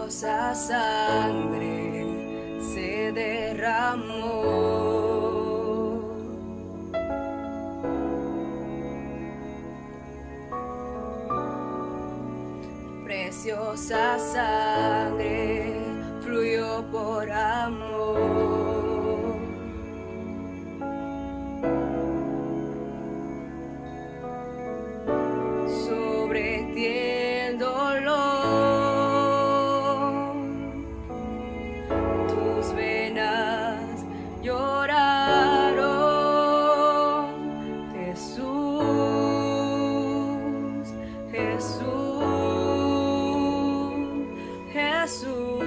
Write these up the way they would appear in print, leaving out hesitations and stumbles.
preciosa sangre se derramó. Preciosa sangre fluyó por amor. Sobre ti el dolor, tus venas lloraron. Jesús, Jesús, Jesús.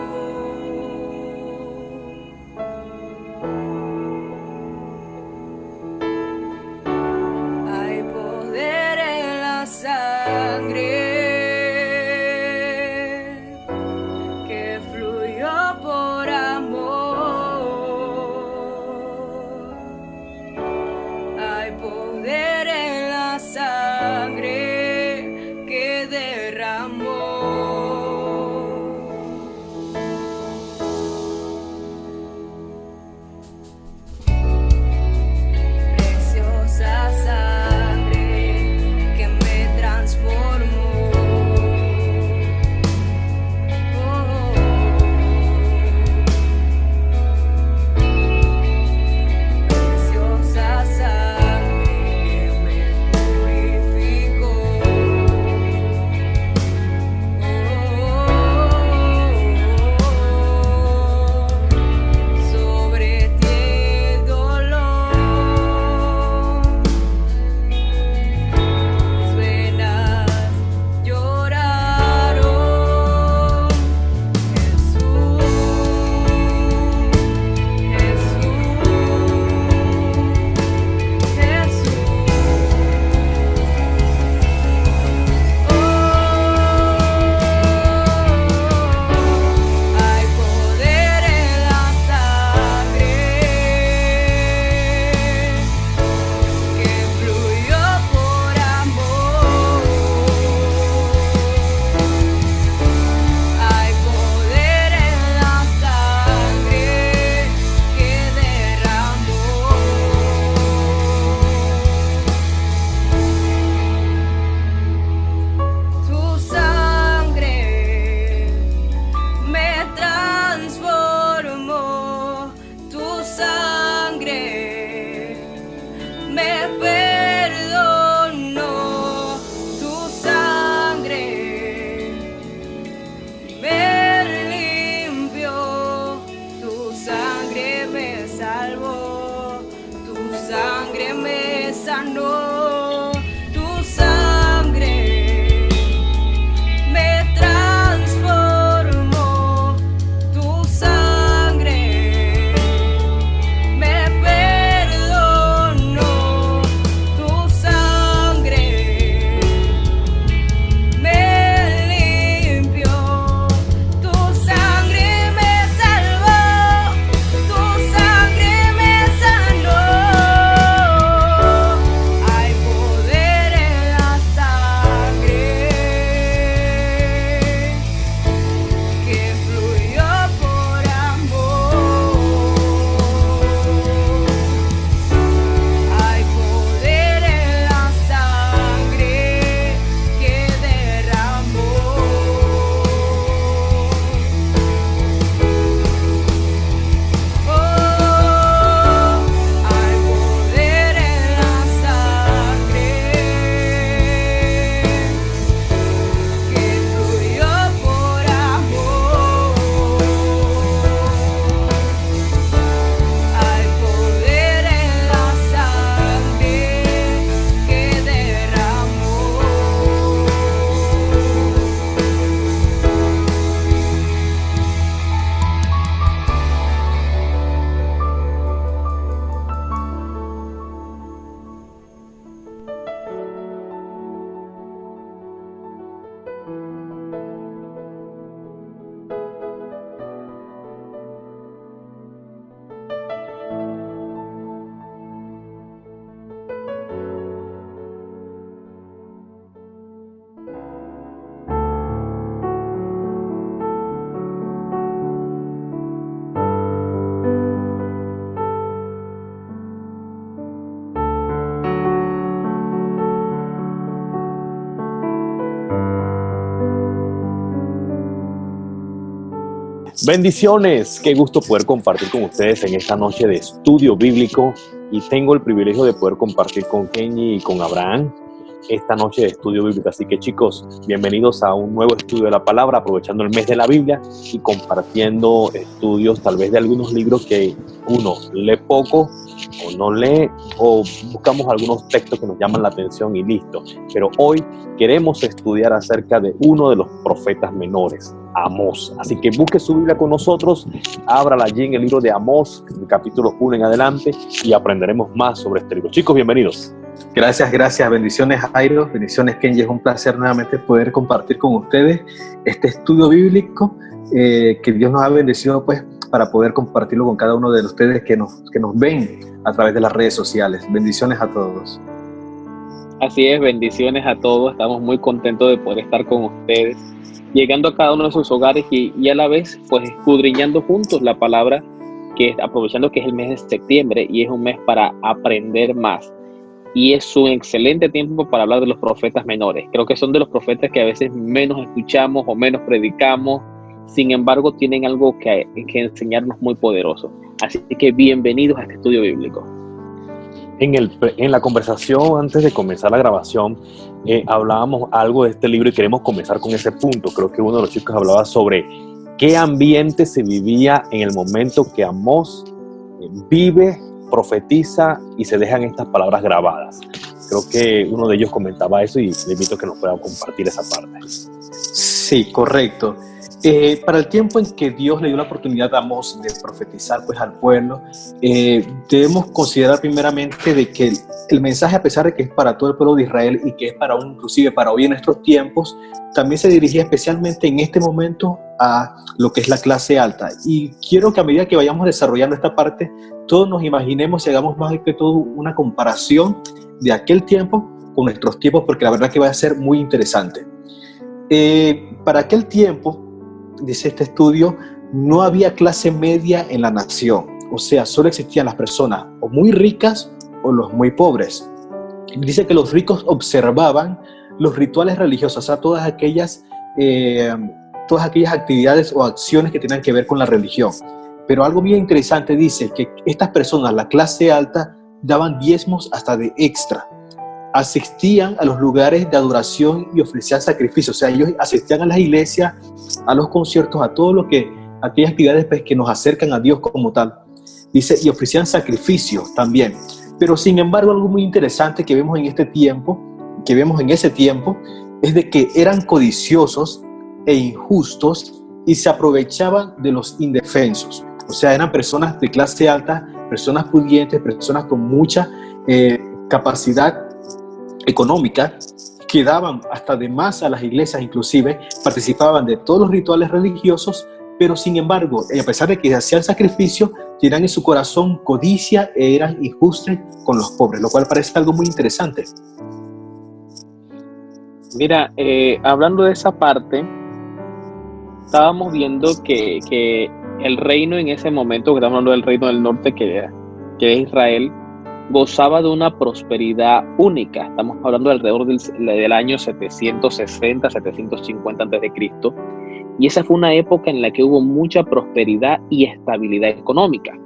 Hay poder en la sangre que fluyó por amor. Hay poder en la sangre que derramó. Preciosa sangre que me transformó. Bendiciones, qué gusto poder compartir con ustedes en esta noche de estudio bíblico y tengo el privilegio de poder compartir con Kenny y con Abraham esta noche de estudio bíblico. Así que chicos, bienvenidos a un nuevo estudio de la palabra, aprovechando el mes de la Biblia y compartiendo estudios tal vez de algunos libros que uno lee poco o no lee, o buscamos algunos textos que nos llaman la atención y listo. Pero hoy queremos estudiar acerca de uno de los profetas menores, Amós. Así que busque su Biblia con nosotros, ábrala allí en el libro de Amós, el capítulo 1 en adelante, y aprenderemos más sobre este libro. Chicos, bienvenidos. Gracias. Bendiciones, Jairo. Bendiciones, Kenji. Es un placer nuevamente poder compartir con ustedes este estudio bíblico que Dios nos ha bendecido pues, para poder compartirlo con cada uno de ustedes que nos ven a través de las redes sociales. Bendiciones a todos. Así es, bendiciones a todos. Estamos muy contentos de poder estar con ustedes, llegando a cada uno de sus hogares y a la vez pues escudriñando juntos la palabra, aprovechando que es el mes de septiembre y es un mes para aprender más. Y es un excelente tiempo para hablar de los profetas menores. Creo que son de los profetas que a veces menos escuchamos o menos predicamos. Sin embargo, tienen algo que enseñarnos muy poderoso. Así que bienvenidos a este estudio bíblico. En la conversación, antes de comenzar la grabación, hablábamos algo de este libro y queremos comenzar con ese punto. Creo que uno de los chicos hablaba sobre qué ambiente se vivía en el momento que Amós vive, profetiza y se dejan estas palabras grabadas. Creo que uno de ellos comentaba eso y le invito a que nos pueda compartir esa parte. Sí, correcto. Para el tiempo en que Dios le dio la oportunidad a Amós de profetizar pues, al pueblo, debemos considerar primeramente de que el mensaje, a pesar de que es para todo el pueblo de Israel y que es inclusive para hoy en nuestros tiempos, también se dirigía especialmente en este momento a lo que es la clase alta. Y quiero que a medida que vayamos desarrollando esta parte, todos nos imaginemos y hagamos más que todo una comparación de aquel tiempo con nuestros tiempos, porque la verdad que va a ser muy interesante. Para aquel tiempo, dice este estudio, no había clase media en la nación. O sea, solo existían las personas o muy ricas o los muy pobres. Dice que los ricos observaban los rituales religiosos, o sea, todas aquellas actividades o acciones que tenían que ver con la religión. Pero algo bien interesante dice que estas personas, la clase alta, daban diezmos hasta de extra. Asistían a los lugares de adoración y ofrecían sacrificios. O sea, ellos asistían a las iglesias, a los conciertos, a todo lo que, aquellas actividades pues, que nos acercan a Dios como tal. Dice, y ofrecían sacrificios también. Pero sin embargo, algo muy interesante que vemos en ese tiempo, es de que eran codiciosos e injustos y se aprovechaban de los indefensos. O sea, eran personas de clase alta, personas pudientes, personas con mucha capacidad económica, que daban hasta de más a las iglesias, inclusive participaban de todos los rituales religiosos, pero sin embargo, a pesar de que hacían sacrificio, tenían en su corazón codicia e eran injustos con los pobres, lo cual parece algo muy interesante. Mira, hablando de esa parte, estábamos viendo que el reino en ese momento, que estamos hablando del reino del norte, que es Israel, gozaba de una prosperidad única. Estamos hablando alrededor del año 760, 750 a.C. Y esa fue una época en la que hubo mucha prosperidad y estabilidad económica.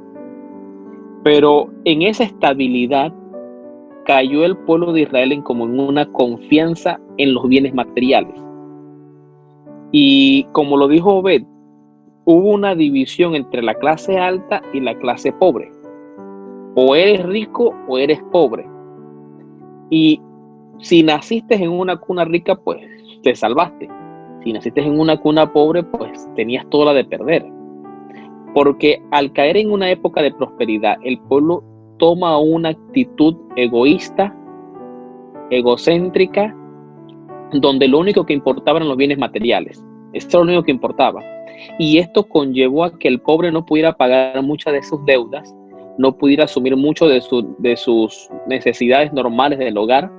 Pero en esa estabilidad cayó el pueblo de Israel en una confianza en los bienes materiales. Y como lo dijo Obed, hubo una división entre la clase alta y la clase pobre. O eres rico o eres pobre. Y si naciste en una cuna rica, pues te salvaste. Si naciste en una cuna pobre, pues tenías toda la de perder. Porque al caer en una época de prosperidad, el pueblo toma una actitud egoísta, egocéntrica, donde lo único que importaba eran los bienes materiales. Esto es lo único que importaba. Y esto conllevó a que el pobre no pudiera pagar muchas de sus deudas, no pudiera asumir mucho de sus necesidades normales del hogar,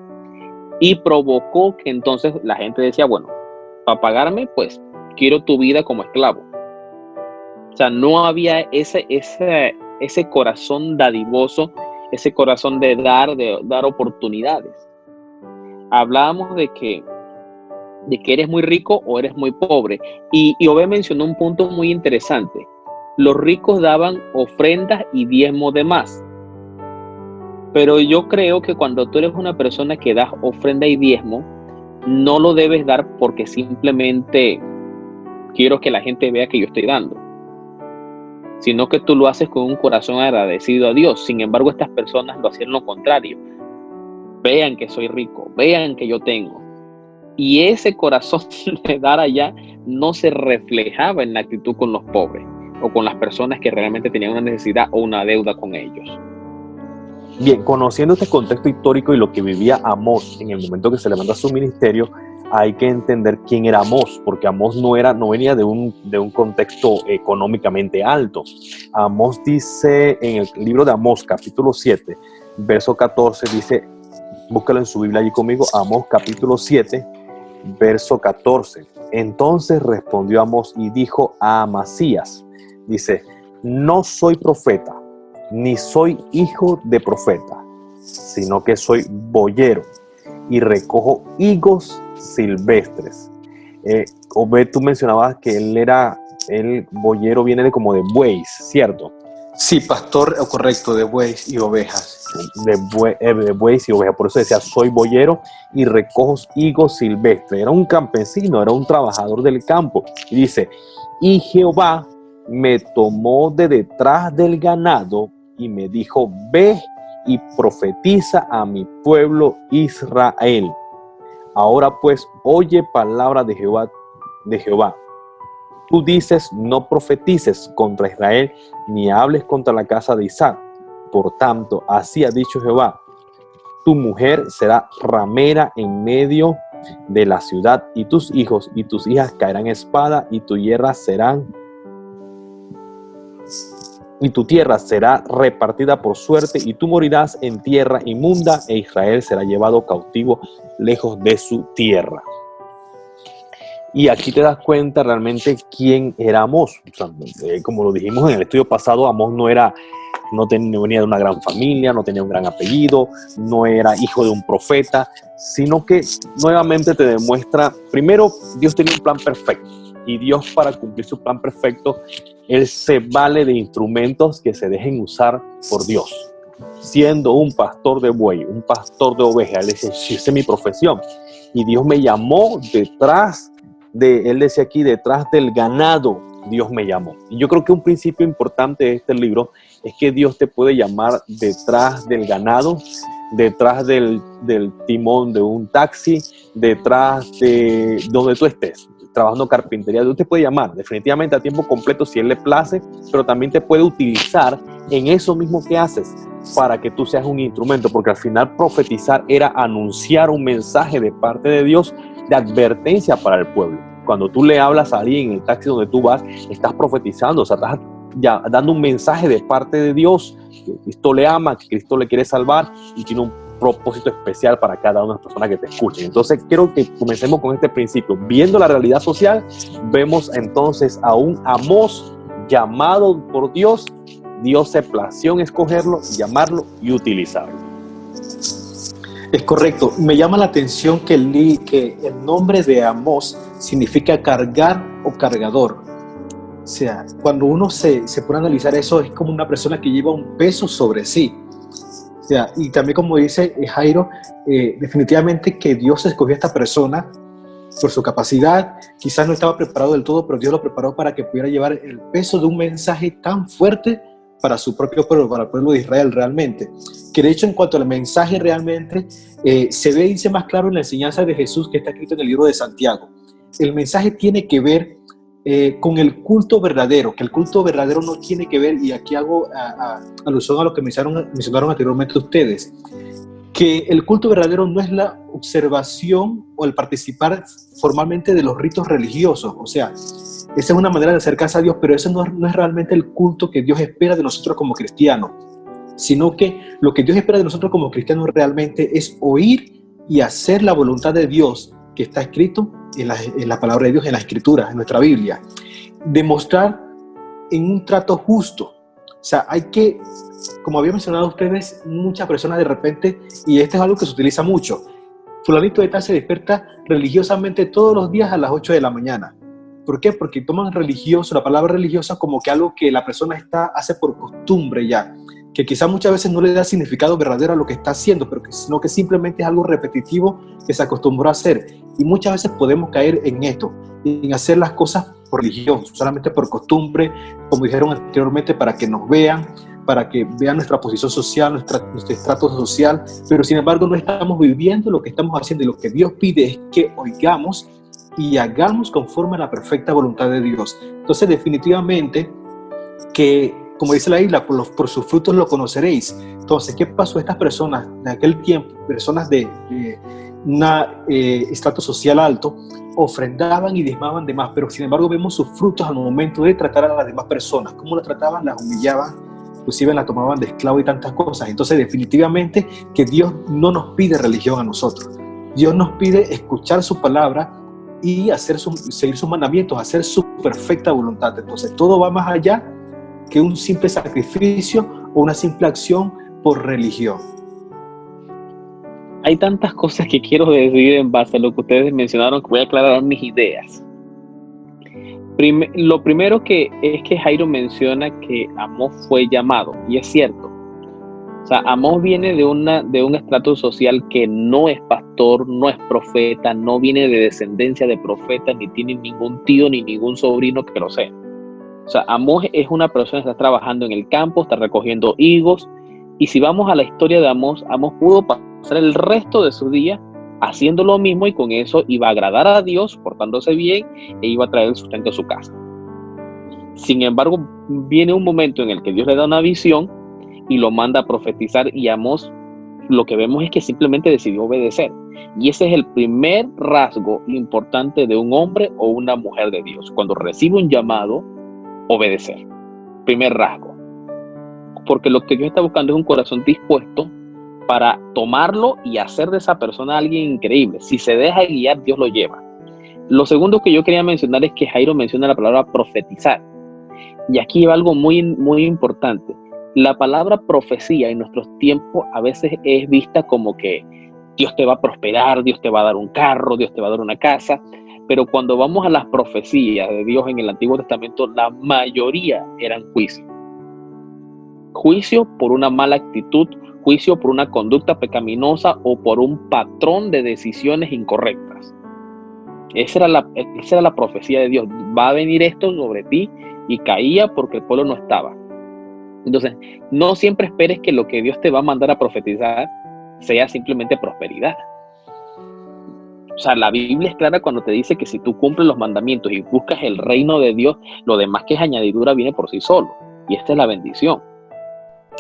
y provocó que entonces la gente decía, bueno, para pagarme, pues quiero tu vida como esclavo. O sea, no había ese corazón dadivoso, ese corazón de dar oportunidades. Hablábamos de que de que eres muy rico o eres muy pobre. Y Obed mencionó un punto muy interesante. Los ricos daban ofrendas y diezmo de más. Pero yo creo que cuando tú eres una persona que das ofrenda y diezmo, no lo debes dar porque simplemente quiero que la gente vea que yo estoy dando, sino que tú lo haces con un corazón agradecido a Dios. Sin embargo, estas personas lo hacían lo contrario. Vean que soy rico, vean que yo tengo. Y ese corazón de dar allá no se reflejaba en la actitud con los pobres o con las personas que realmente tenían una necesidad o una deuda con ellos. Bien, conociendo este contexto histórico y lo que vivía Amós en el momento que se levanta su ministerio, hay que entender quién era Amós, porque Amós no venía de un contexto económicamente alto. Amós dice en el libro de Amós, capítulo 7, verso 14, dice, búscalo en su Biblia allí conmigo, Amós capítulo 7, verso 14. Entonces respondió Amós y dijo a Amasías, dice, no soy profeta, ni soy hijo de profeta, sino que soy boyero y recojo higos silvestres. Obed, tú mencionabas que el boyero viene como de bueyes, ¿cierto? Sí, pastor, correcto, de bueyes y ovejas. De bueyes y ovejas, por eso decía, soy boyero y recojo higos silvestres. Era un campesino, era un trabajador del campo. Y dice, y Jehová me tomó de detrás del ganado y me dijo, ve y profetiza a mi pueblo Israel. Ahora pues, oye palabra de Jehová. Tú dices, no profetices contra Israel, ni hables contra la casa de Isaac. Por tanto, así ha dicho Jehová, tu mujer será ramera en medio de la ciudad, y tus hijos y tus hijas caerán espada, y tu tierra será repartida por suerte, y tú morirás en tierra inmunda, e Israel será llevado cautivo lejos de su tierra. Y aquí te das cuenta realmente quién era Amós. O sea, como lo dijimos en el estudio pasado, Amós no venía de una gran familia, no tenía un gran apellido, no era hijo de un profeta, sino que nuevamente te demuestra, primero, Dios tenía un plan perfecto. Y Dios, para cumplir su plan perfecto, Él se vale de instrumentos que se dejen usar por Dios. Siendo un pastor de buey, un pastor de ovejas, Él dice, esa es mi profesión. Y Dios me llamó Él decía aquí, detrás del ganado, Dios me llamó. Y yo creo que un principio importante de este libro es que Dios te puede llamar detrás del ganado, detrás del timón de un taxi, detrás de donde tú estés, trabajando carpintería. Dios te puede llamar definitivamente a tiempo completo si Él le place, pero también te puede utilizar en eso mismo que haces para que tú seas un instrumento, porque al final profetizar era anunciar un mensaje de parte de Dios de advertencia para el pueblo. Cuando tú le hablas a alguien en el taxi donde tú vas, estás profetizando, o sea, estás ya dando un mensaje de parte de Dios, que Cristo le ama, que Cristo le quiere salvar y tiene un propósito especial para cada una de las personas que te escuchen. Entonces quiero que comencemos con este principio. Viendo la realidad social, vemos entonces a un Amós llamado por Dios. Dios se plació en escogerlo, llamarlo y utilizarlo. Es correcto. Me llama la atención que el nombre de Amós significa cargar o cargador. O sea, cuando uno se pone a analizar eso, es como una persona que lleva un peso sobre sí. O sea, y también como dice Jairo, definitivamente que Dios escogió a esta persona por su capacidad. Quizás no estaba preparado del todo, pero Dios lo preparó para que pudiera llevar el peso de un mensaje tan fuerte para su propio pueblo, para el pueblo de Israel realmente. Que de hecho, en cuanto al mensaje realmente, se ve y dice más claro en la enseñanza de Jesús que está escrito en el libro de Santiago. El mensaje tiene que ver con el culto verdadero, que el culto verdadero no tiene que ver, y aquí hago alusión a lo que mencionaron anteriormente ustedes, que el culto verdadero no es la observación o el participar formalmente de los ritos religiosos. O sea, esa es una manera de acercarse a Dios, pero eso no es realmente el culto que Dios espera de nosotros como cristianos, sino que lo que Dios espera de nosotros como cristianos realmente es oír y hacer la voluntad de Dios que está escrito en la palabra de Dios, en las escrituras, en nuestra Biblia. Demostrar en un trato justo. O sea, hay que, como había mencionado ustedes, muchas personas de repente, y esto es algo que se utiliza mucho, fulanito de tal se despierta religiosamente todos los días a las 8 de la mañana. ¿Por qué? Porque toman religioso, la palabra religiosa, como que algo que la persona hace por costumbre ya, que quizás muchas veces no le da significado verdadero a lo que está haciendo, sino que simplemente es algo repetitivo que se acostumbró a hacer. Y muchas veces podemos caer en esto, en hacer las cosas por religión, solamente por costumbre, como dijeron anteriormente, para que nos vean, para que vean nuestra posición social, nuestro estrato social, pero sin embargo no estamos viviendo lo que estamos haciendo, y lo que Dios pide es que oigamos y hagamos conforme a la perfecta voluntad de Dios. Entonces, definitivamente, que, como dice la Biblia, por sus frutos lo conoceréis. Entonces, ¿qué pasó? Estas personas de aquel tiempo, personas de un estrato social alto, ofrendaban y diezmaban de más, pero sin embargo vemos sus frutos al momento de tratar a las demás personas. ¿Cómo las trataban? Las humillaban, inclusive la tomaban de esclavo y tantas cosas. Entonces, definitivamente que Dios no nos pide religión a nosotros. Dios nos pide escuchar su palabra y seguir sus mandamientos, hacer su perfecta voluntad. Entonces, todo va más allá que un simple sacrificio o una simple acción por religión. Hay tantas cosas que quiero decir en base a lo que ustedes mencionaron, que voy a aclarar mis ideas. Lo primero es que Jairo menciona que Amós fue llamado, y es cierto. O sea, Amós viene de un estrato social que no es pastor, no es profeta, no viene de descendencia de profeta, ni tiene ningún tío ni ningún sobrino que lo sea. O sea, Amós es una persona que está trabajando en el campo, está recogiendo higos, y si vamos a la historia de Amós, Amós pudo pasar el resto de su día haciendo lo mismo, y con eso iba a agradar a Dios, portándose bien, e iba a traer el sustento a su casa. Sin embargo, viene un momento en el que Dios le da una visión y lo manda a profetizar, y Amós, lo que vemos es que simplemente decidió obedecer. Y ese es el primer rasgo importante de un hombre o una mujer de Dios. Cuando recibe un llamado, obedecer. Primer rasgo. Porque lo que Dios está buscando es un corazón dispuesto para tomarlo y hacer de esa persona alguien increíble. Si se deja guiar, Dios lo lleva. Lo segundo que yo quería mencionar es que Jairo menciona la palabra profetizar. Y aquí va algo muy, muy importante. La palabra profecía en nuestros tiempos a veces es vista como que Dios te va a prosperar, Dios te va a dar un carro, Dios te va a dar una casa. Pero cuando vamos a las profecías de Dios en el Antiguo Testamento, la mayoría eran juicio. Juicio por una mala actitud, juicio por una conducta pecaminosa o por un patrón de decisiones incorrectas. Esa era la profecía de Dios. Va a venir esto sobre ti, y caía porque el pueblo no estaba. Entonces, no siempre esperes que lo que Dios te va a mandar a profetizar sea simplemente prosperidad. O sea, la Biblia es clara cuando te dice que si tú cumples los mandamientos y buscas el reino de Dios, lo demás que es añadidura viene por sí solo. Y esta es la bendición.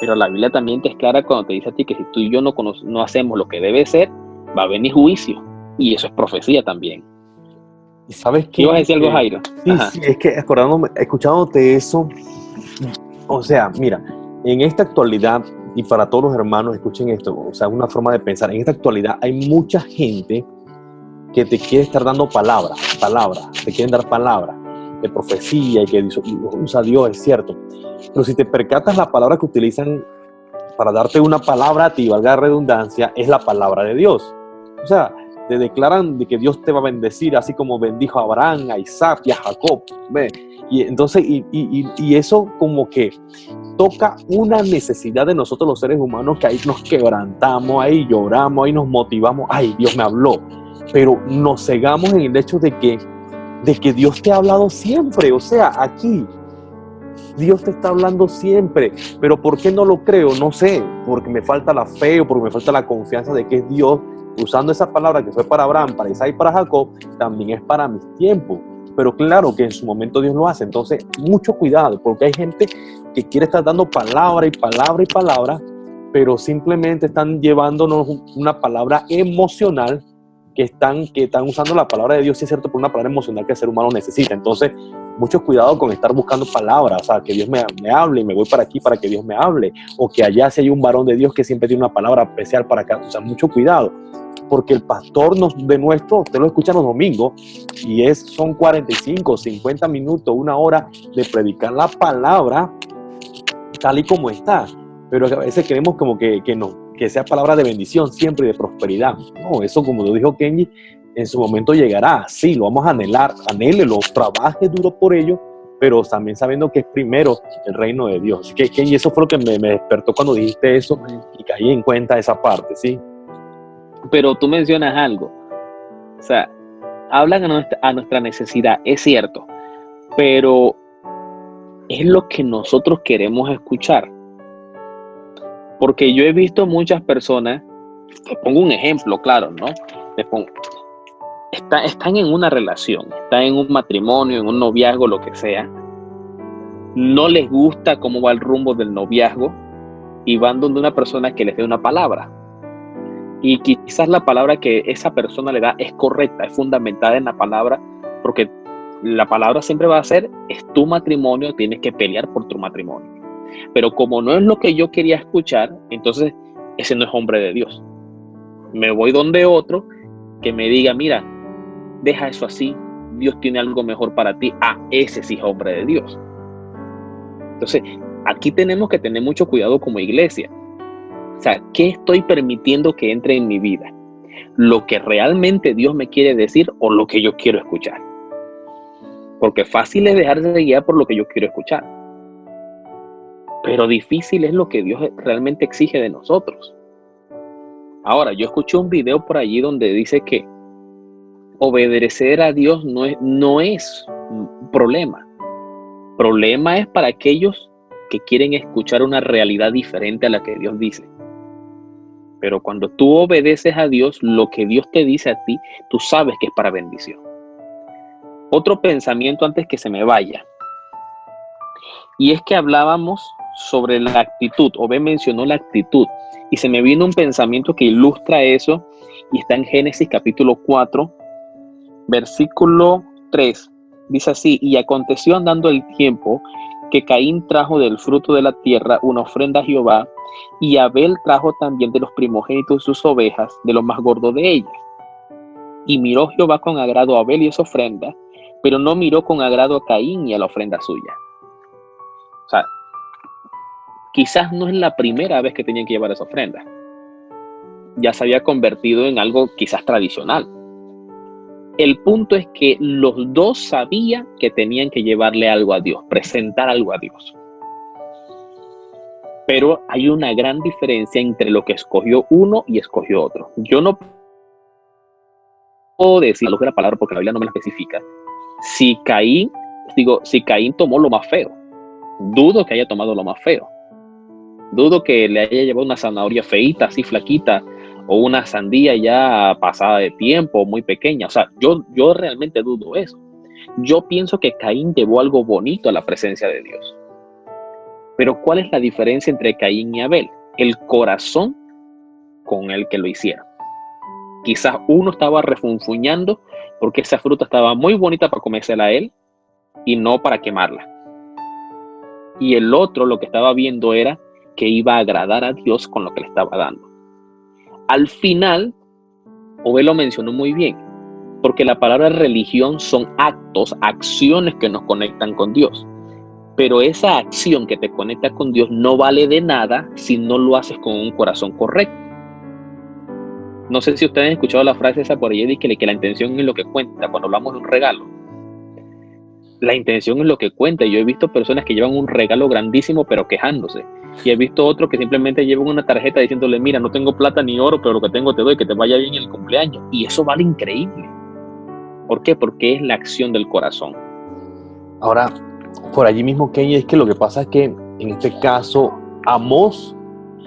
Pero la Biblia también te es clara cuando te dice a ti que si tú y yo no hacemos lo que debe ser, va a venir juicio. Y eso es profecía también. ¿Y sabes qué? ¿Ibas a decir algo, Jairo? Sí, es que escuchándote eso, o sea, mira, en esta actualidad, y para todos los hermanos, escuchen esto, o sea, una forma de pensar, en esta actualidad hay mucha gente que te quiere estar dando palabras, te quieren dar palabras de profecía y que usa Dios, es cierto. Pero si te percatas, la palabra que utilizan para darte una palabra a ti, valga la redundancia, es la palabra de Dios. O sea, te declaran de que Dios te va a bendecir, así como bendijo a Abraham, a Isaac y a Jacob. ¿Ve? Y entonces, y eso como que toca una necesidad de nosotros los seres humanos, que ahí nos quebrantamos, ahí lloramos, ahí nos motivamos, ay, Dios me habló. Pero nos cegamos en el hecho de que Dios te ha hablado siempre. O sea, aquí Dios te está hablando siempre. Pero ¿por qué no lo creo? No sé, porque me falta la fe o porque me falta la confianza de que es Dios usando esa palabra que fue para Abraham, para Isaac y para Jacob, también es para mis tiempos. Pero claro que en su momento Dios lo hace. Entonces, mucho cuidado, porque hay gente que quiere estar dando palabra y palabra y palabra, pero simplemente están llevándonos una palabra emocional, que están usando la palabra de Dios, sí es cierto, por una palabra emocional que el ser humano necesita. Entonces, mucho cuidado con estar buscando palabras, o sea, que Dios me hable y me voy para aquí para que Dios me hable, o que allá si hay un varón de Dios que siempre tiene una palabra especial para acá. O sea, mucho cuidado, porque el pastor de nuestro, usted lo escucha los domingos, y son 45, 50 minutos, una hora de predicar la palabra tal y como está. Pero a veces queremos como que que sea palabra de bendición siempre y de prosperidad. No, eso como lo dijo Kenji, en su momento llegará. Sí, lo vamos a anhelar, anhélelo, trabaje duro por ello, pero también sabiendo que es primero el reino de Dios. Así que Kenji, eso fue lo que me despertó cuando dijiste eso y caí en cuenta esa parte, ¿sí? Pero tú mencionas algo, o sea, hablan a nuestra necesidad, es cierto, pero es lo que nosotros queremos escuchar. Porque yo he visto muchas personas, te pongo un ejemplo, claro, ¿no? Están en una relación, están en un matrimonio, en un noviazgo, lo que sea. No les gusta cómo va el rumbo del noviazgo y van donde una persona que les dé una palabra. Y quizás la palabra que esa persona le da es correcta, es fundamentada en la palabra, porque la palabra siempre va a ser, es tu matrimonio, tienes que pelear por tu matrimonio. Pero como no es lo que yo quería escuchar, entonces ese no es hombre de Dios. Me voy donde otro que me diga, mira, deja eso así, Dios tiene algo mejor para ti. Ah, ese sí es hombre de Dios. Entonces, aquí tenemos que tener mucho cuidado como iglesia. O sea, ¿qué estoy permitiendo que entre en mi vida? ¿Lo que realmente Dios me quiere decir o lo que yo quiero escuchar? Porque fácil es dejarse de guiar por lo que yo quiero escuchar. Pero difícil es lo que Dios realmente exige de nosotros. Ahora, yo escuché un video por allí donde dice que obedecer a Dios no es un problema. Problema es para aquellos que quieren escuchar una realidad diferente a la que Dios dice. Pero cuando tú obedeces a Dios, lo que Dios te dice a ti, tú sabes que es para bendición. Otro pensamiento antes que se me vaya. Y es que hablábamos sobre la actitud. Obed mencionó la actitud. Y se me vino un pensamiento que ilustra eso. Y está en Génesis capítulo 4, versículo 3. Dice así: y aconteció andando el tiempo que Caín trajo del fruto de la tierra una ofrenda a Jehová, y Abel trajo también de los primogénitos de sus ovejas, de lo más gordo de ellas. Y miró Jehová con agrado a Abel y a su ofrenda, pero no miró con agrado a Caín y a la ofrenda suya. O sea, quizás no es la primera vez que tenían que llevar esa ofrenda. Ya se había convertido en algo quizás tradicional. El punto es que los dos sabían que tenían que llevarle algo a Dios, presentar algo a Dios. Pero hay una gran diferencia entre lo que escogió uno y escogió otro. Yo no puedo decir a luz de la palabra porque la Biblia no me la especifica. Si Caín tomó lo más feo, dudo que haya tomado lo más feo. Dudo que le haya llevado una zanahoria feíta, así flaquita, o una sandía ya pasada de tiempo, muy pequeña. O sea, yo realmente dudo eso. Yo pienso que Caín llevó algo bonito a la presencia de Dios. Pero ¿cuál es la diferencia entre Caín y Abel? El corazón con el que lo hicieron. Quizás uno estaba refunfuñando porque esa fruta estaba muy bonita para comérsela a él y no para quemarla. Y el otro lo que estaba viendo era que iba a agradar a Dios con lo que le estaba dando. Al final, Obed lo mencionó muy bien, porque la palabra religión son actos, acciones que nos conectan con Dios. Pero esa acción que te conecta con Dios no vale de nada si no lo haces con un corazón correcto. No sé si ustedes han escuchado la frase esa por ahí de que la intención es lo que cuenta cuando hablamos de un regalo. La intención es lo que cuenta. Yo he visto personas que llevan un regalo grandísimo pero quejándose. Y he visto otros que simplemente llevan una tarjeta diciéndole, mira, no tengo plata ni oro, pero lo que tengo te doy, que te vaya bien el cumpleaños. Y eso vale increíble. ¿Por qué? Porque es la acción del corazón. Ahora, por allí mismo, Kenny, es que lo que pasa es que en este caso, Amós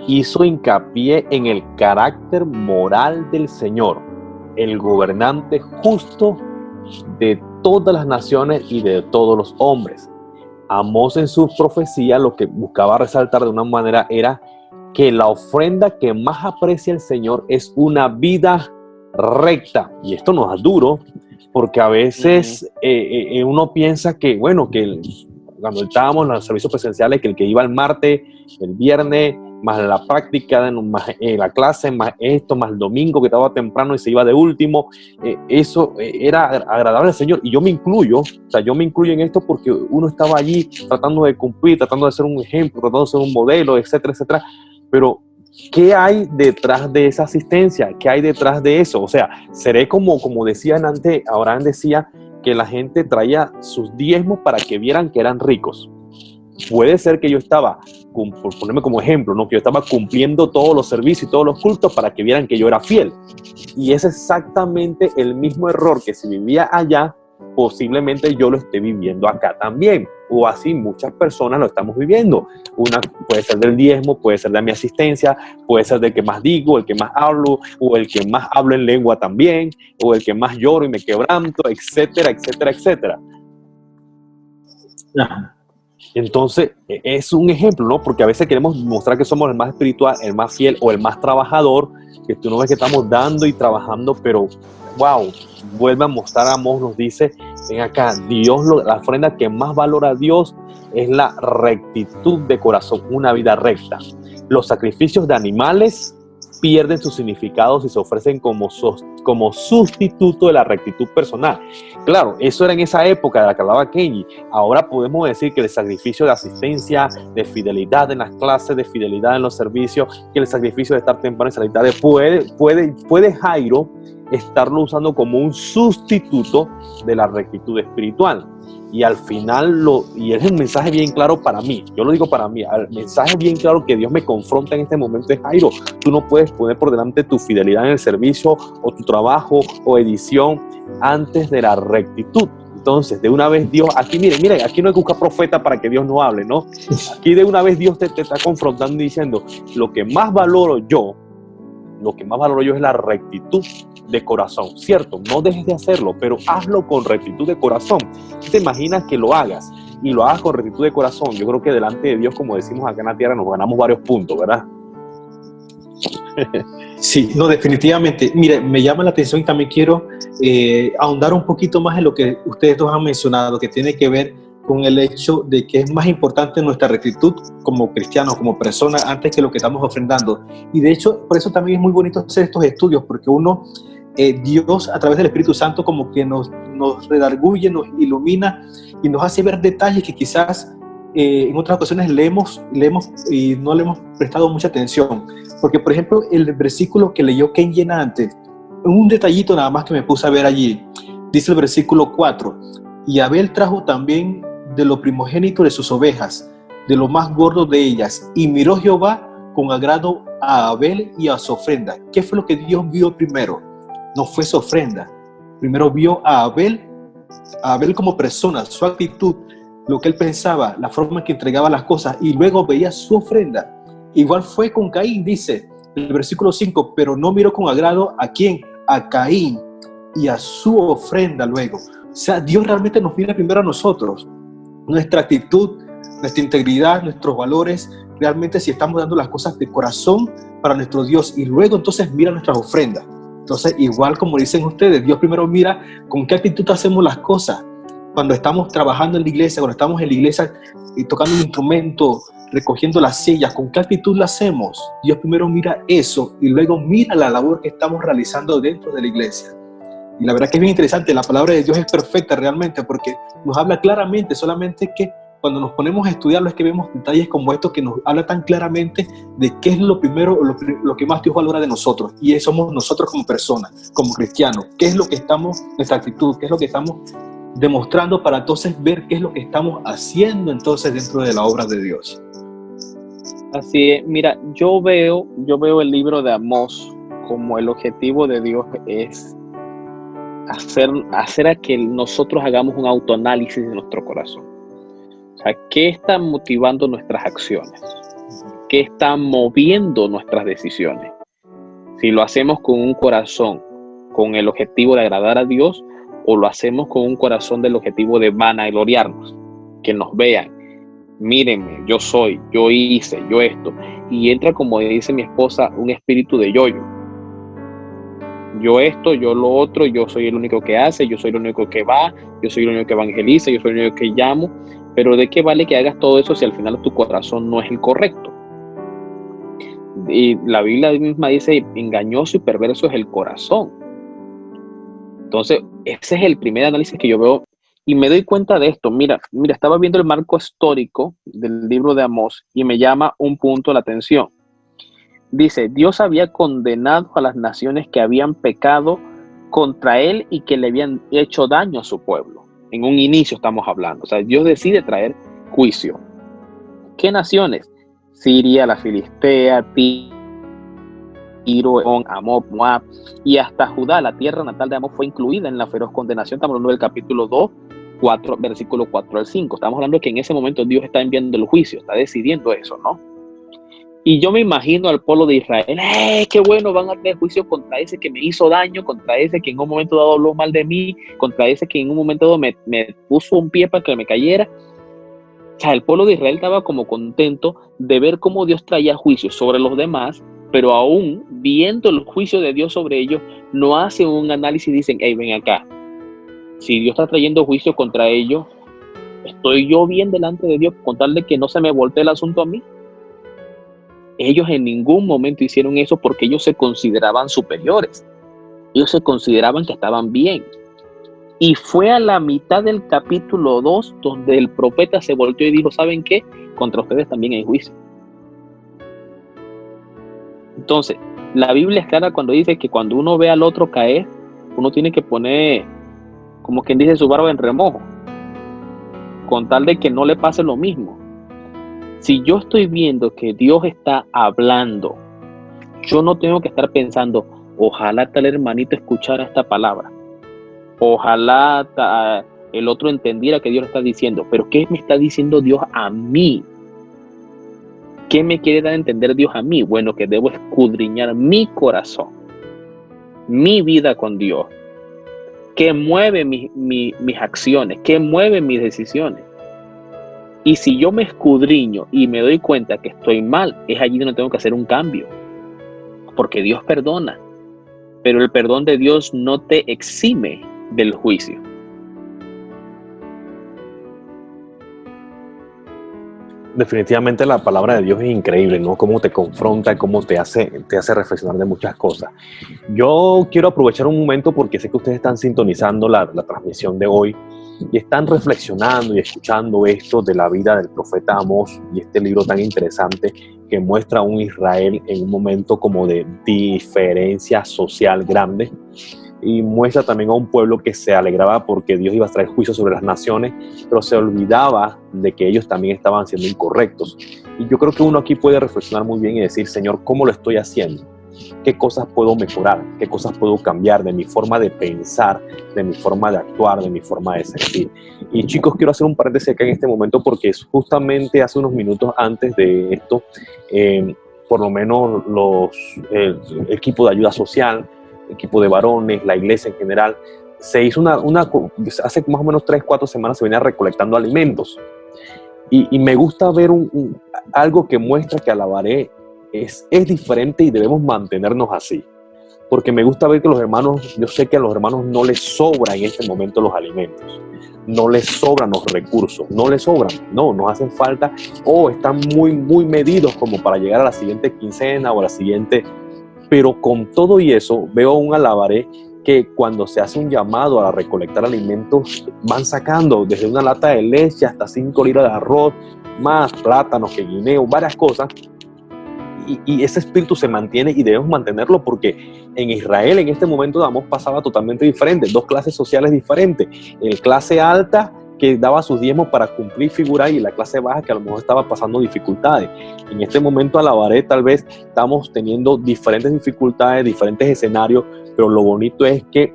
hizo hincapié en el carácter moral del Señor, el gobernante justo de todas las naciones y de todos los hombres. Amós en su profecía lo que buscaba resaltar de una manera era que la ofrenda que más aprecia el Señor es una vida recta. Y esto nos da duro, porque a veces uno piensa que, bueno, que cuando estábamos en los servicios presenciales, que el que iba el martes, el viernes, más la práctica, más la clase, más esto, más el domingo que estaba temprano y se iba de último, eso era agradable al Señor. Y yo me incluyo, en esto porque uno estaba allí tratando de cumplir, tratando de ser un ejemplo, tratando de ser un modelo, etcétera, etcétera. Pero ¿qué hay detrás de esa asistencia? ¿Qué hay detrás de eso? O sea, seré como decían antes, Abraham decía que la gente traía sus diezmos para que vieran que eran ricos. Puede ser que yo estaba, por ponerme como ejemplo, ¿no? Que yo estaba cumpliendo todos los servicios y todos los cultos para que vieran que yo era fiel. Y es exactamente el mismo error que si vivía allá, posiblemente yo lo esté viviendo acá también. O así muchas personas lo estamos viviendo. Una puede ser del diezmo, puede ser de mi asistencia, puede ser del que más digo, el que más hablo, o el que más hablo en lengua también, o el que más lloro y me quebranto, etcétera, etcétera, etcétera. Ajá. Entonces, es un ejemplo, ¿no? Porque a veces queremos mostrar que somos el más espiritual, el más fiel o el más trabajador, que tú no ves que estamos dando y trabajando, pero, wow, vuelve a mostrar Amós, nos dice, ven acá, la ofrenda que más valora a Dios es la rectitud de corazón, una vida recta. Los sacrificios de animales pierden su significado si se ofrecen como sustituto de la rectitud personal. Claro, eso era en esa época de la que hablaba Kenji. Ahora podemos decir que el sacrificio de asistencia, de fidelidad en las clases, de fidelidad en los servicios, que el sacrificio de estar temprano en salir tarde, puede Jairo estarlo usando como un sustituto de la rectitud espiritual. Y al final, y es un mensaje bien claro para mí, yo lo digo para mí, el mensaje bien claro que Dios me confronta en este momento es: Jairo, tú no puedes poner por delante tu fidelidad en el servicio o tu trabajo o edición antes de la rectitud. Entonces, de una vez Dios, aquí miren, aquí no hay que buscar profeta para que Dios no hable, ¿no? Aquí de una vez Dios te está confrontando y diciendo: lo que más valoro yo es la rectitud de corazón, ¿cierto? No dejes de hacerlo, pero hazlo con rectitud de corazón. ¿Te imaginas que lo hagas y lo hagas con rectitud de corazón? Yo creo que delante de Dios, como decimos acá en la tierra, nos ganamos varios puntos, ¿verdad? Sí, no, definitivamente. Mire, me llama la atención y también quiero ahondar un poquito más en lo que ustedes dos han mencionado, que tiene que ver con el hecho de que es más importante nuestra rectitud como cristianos, como personas, antes que lo que estamos ofrendando. Y de hecho, por eso también es muy bonito hacer estos estudios, porque Dios a través del Espíritu Santo como que nos redarguye, nos ilumina y nos hace ver detalles que quizás en otras ocasiones leemos y no le hemos prestado mucha atención. Porque, por ejemplo, el versículo que leyó Kenji antes, un detallito nada más que me puse a ver allí, dice el versículo 4, y Abel trajo también de lo primogénito de sus ovejas, de lo más gordo de ellas, y miró Jehová con agrado a Abel y a su ofrenda. ¿Qué fue lo que Dios vio primero? No fue su ofrenda. Primero vio a Abel como persona, su actitud, lo que él pensaba, la forma en que entregaba las cosas, y luego veía su ofrenda. Igual fue con Caín, dice el versículo 5, pero no miró con agrado ¿a quién? A Caín y a su ofrenda luego. O sea, Dios realmente nos mira primero a nosotros, nuestra actitud, nuestra integridad, nuestros valores, realmente si estamos dando las cosas de corazón para nuestro Dios, y luego entonces mira nuestras ofrendas. Entonces, igual como dicen ustedes, Dios primero mira con qué actitud hacemos las cosas. Cuando estamos trabajando en la iglesia, cuando estamos en la iglesia y tocando un instrumento, recogiendo las sillas, ¿con qué actitud la hacemos? Dios primero mira eso y luego mira la labor que estamos realizando dentro de la iglesia. Y la verdad que es bien interesante, la palabra de Dios es perfecta realmente porque nos habla claramente, solamente que cuando nos ponemos a estudiarlo es que vemos detalles como estos que nos habla tan claramente de qué es lo primero, lo que más Dios valora de nosotros. Y somos nosotros como personas, como cristianos. ¿Qué es lo que estamos, nuestra actitud, qué es lo que estamos demostrando para entonces ver qué es lo que estamos haciendo entonces dentro de la obra de Dios? Así es, mira, yo veo el libro de Amós como el objetivo de Dios es hacer a que nosotros hagamos un autoanálisis de nuestro corazón. O sea, ¿qué está motivando nuestras acciones? ¿Qué está moviendo nuestras decisiones? Si lo hacemos con un corazón con el objetivo de agradar a Dios, o lo hacemos con un corazón del objetivo de vanagloriarnos, que nos vean, mírenme, yo hice, yo esto, y entra, como dice mi esposa, un espíritu de yo-yo. Yo esto, yo lo otro, yo soy el único que hace, yo soy el único que va, yo soy el único que evangeliza, yo soy el único que llamo, pero ¿de qué vale que hagas todo eso si al final tu corazón no es el correcto? Y la Biblia misma dice, engañoso y perverso es el corazón. Entonces, ese es el primer análisis que yo veo y me doy cuenta de esto. Mira, estaba viendo el marco histórico del libro de Amós y me llama un punto la atención. Dice, Dios había condenado a las naciones que habían pecado contra él y que le habían hecho daño a su pueblo. En un inicio estamos hablando. O sea, Dios decide traer juicio. ¿Qué naciones? Siria, la Filistea, Tiro, Amón, Moab y hasta Judá, la tierra natal de Amón, fue incluida en la feroz condenación. Estamos hablando del capítulo 2, 4, versículo 4 al 5. Estamos hablando de que en ese momento Dios está enviando el juicio, está decidiendo eso, ¿no? Y yo me imagino al pueblo de Israel, qué bueno, van a tener juicio contra ese que me hizo daño, contra ese que en un momento dado habló mal de mí, contra ese que en un momento dado me puso un pie para que me cayera. O sea, el pueblo de Israel estaba como contento de ver cómo Dios traía juicio sobre los demás, pero aún viendo el juicio de Dios sobre ellos, no hacen un análisis y dicen, hey, ven acá, si Dios está trayendo juicio contra ellos, ¿estoy yo bien delante de Dios con tal de que no se me voltee el asunto a mí? Ellos en ningún momento hicieron eso porque ellos se consideraban superiores. Ellos se consideraban que estaban bien. Y fue a la mitad del capítulo 2 donde el profeta se volteó y dijo, ¿saben qué? Contra ustedes también hay juicio. Entonces, la Biblia es clara cuando dice que cuando uno ve al otro caer, uno tiene que poner, como quien dice, su barba en remojo, con tal de que no le pase lo mismo. Si yo estoy viendo que Dios está hablando, yo no tengo que estar pensando, ojalá tal hermanito escuchara esta palabra. Ojalá el otro entendiera que Dios lo está diciendo. Pero ¿qué me está diciendo Dios a mí? ¿Qué me quiere dar a entender Dios a mí? Bueno, que debo escudriñar mi corazón, mi vida con Dios. ¿Qué mueve mis acciones? ¿Qué mueve mis decisiones? Y si yo me escudriño y me doy cuenta que estoy mal, es allí donde tengo que hacer un cambio. Porque Dios perdona. Pero el perdón de Dios no te exime del juicio. Definitivamente la palabra de Dios es increíble, ¿no? Cómo te confronta, cómo te hace reflexionar de muchas cosas. Yo quiero aprovechar un momento porque sé que ustedes están sintonizando la transmisión de hoy y están reflexionando y escuchando esto de la vida del profeta Amós y este libro tan interesante que muestra a un Israel en un momento como de diferencia social grande. Y muestra también a un pueblo que se alegraba porque Dios iba a traer juicio sobre las naciones, pero se olvidaba de que ellos también estaban siendo incorrectos. Y yo creo que uno aquí puede reflexionar muy bien y decir, Señor, ¿cómo lo estoy haciendo? ¿Qué cosas puedo mejorar? ¿Qué cosas puedo cambiar de mi forma de pensar, de mi forma de actuar, de mi forma de sentir? Y chicos, quiero hacer un paréntesis acá en este momento porque es justamente hace unos minutos antes de esto, por lo menos el equipo de ayuda social, equipo de varones, la iglesia en general, se hizo hace más o menos 3-4 semanas se venía recolectando alimentos. Y me gusta ver algo que muestra que Alabaré es diferente y debemos mantenernos así. Porque me gusta ver que los hermanos, yo sé que a los hermanos no les sobra en este momento los alimentos, no les sobran los recursos, no les sobran, no, nos hacen falta, están muy, muy medidos como para llegar a la siguiente quincena o a la siguiente. Pero con todo y eso, veo a un Alabaré que cuando se hace un llamado a recolectar alimentos, van sacando desde una lata de leche hasta 5 libras de arroz, más plátanos que guineo, varias cosas. Y ese espíritu se mantiene y debemos mantenerlo porque en Israel en este momento de Amós pasaba totalmente diferente, 2 clases sociales diferentes. El clase alta que daba sus diezmos para cumplir, figurar, y la clase baja que a lo mejor estaba pasando dificultades. En este momento Alabaré tal vez estamos teniendo diferentes dificultades, diferentes escenarios, pero lo bonito es que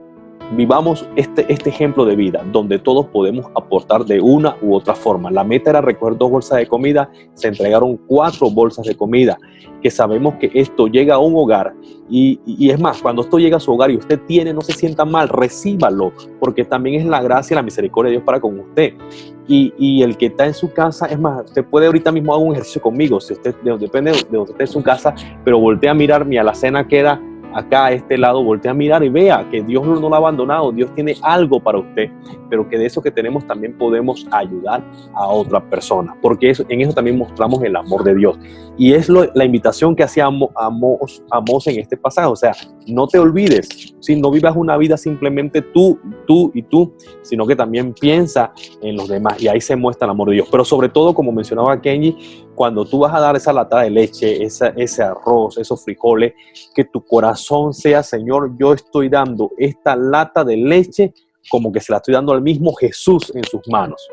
vivamos este ejemplo de vida, donde todos podemos aportar de una u otra forma. La meta era recoger 2 bolsas de comida, se entregaron 4 bolsas de comida, que sabemos que esto llega a un hogar, y es más, cuando esto llega a su hogar y usted no se sienta mal, recíbalo, porque también es la gracia y la misericordia de Dios para con usted. Y el que está en su casa, es más, usted puede ahorita mismo hacer un ejercicio conmigo, si usted, depende de donde esté en su casa, pero voltea a mirar, mi alacena queda acá a este lado, voltea a mirar y vea que Dios no lo ha abandonado, Dios tiene algo para usted, pero que de eso que tenemos también podemos ayudar a otra persona, porque en eso también mostramos el amor de Dios. Y es la invitación que hacía Amós en este pasaje, o sea, no te olvides, si no vivas una vida simplemente tú y tú, sino que también piensa en los demás, y ahí se muestra el amor de Dios. Pero sobre todo, como mencionaba Kenji, cuando tú vas a dar esa lata de leche, ese arroz, esos frijoles, que tu corazón sea, Señor, yo estoy dando esta lata de leche como que se la estoy dando al mismo Jesús en sus manos.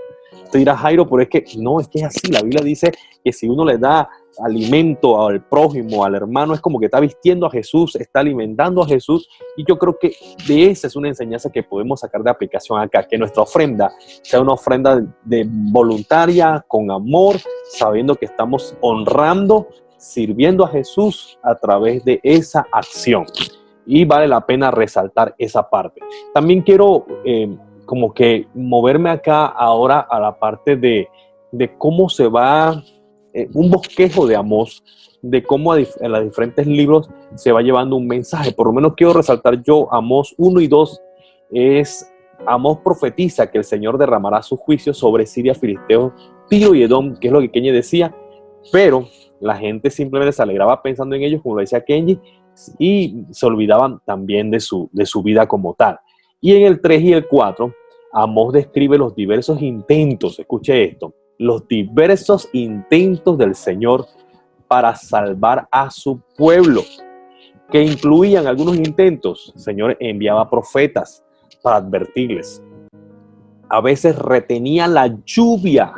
Te dirás, Jairo, pero es que no, es que es así. La Biblia dice que si uno le da alimento al prójimo, al hermano, es como que está vistiendo a Jesús, está alimentando a Jesús. Y yo creo que de esa es una enseñanza que podemos sacar de aplicación acá, que nuestra ofrenda sea una ofrenda de voluntaria, con amor, sabiendo que estamos honrando, sirviendo a Jesús a través de esa acción. Y vale la pena resaltar esa parte. También quiero como que moverme acá ahora a la parte de cómo se va un bosquejo de Amós, de cómo en los diferentes libros se va llevando un mensaje. Por lo menos quiero resaltar yo Amós 1 y 2. Amós profetiza que el Señor derramará su juicio sobre Siria, Filisteos, Tiro y Edom, que es lo que Kenji decía, pero la gente simplemente se alegraba pensando en ellos, como lo decía Kenji, y se olvidaban también de su vida como tal. Y en el 3 y el 4, Amós describe los diversos intentos, escuche esto, los diversos intentos del Señor para salvar a su pueblo, que incluían algunos intentos. El Señor enviaba profetas para advertirles. A veces retenía la lluvia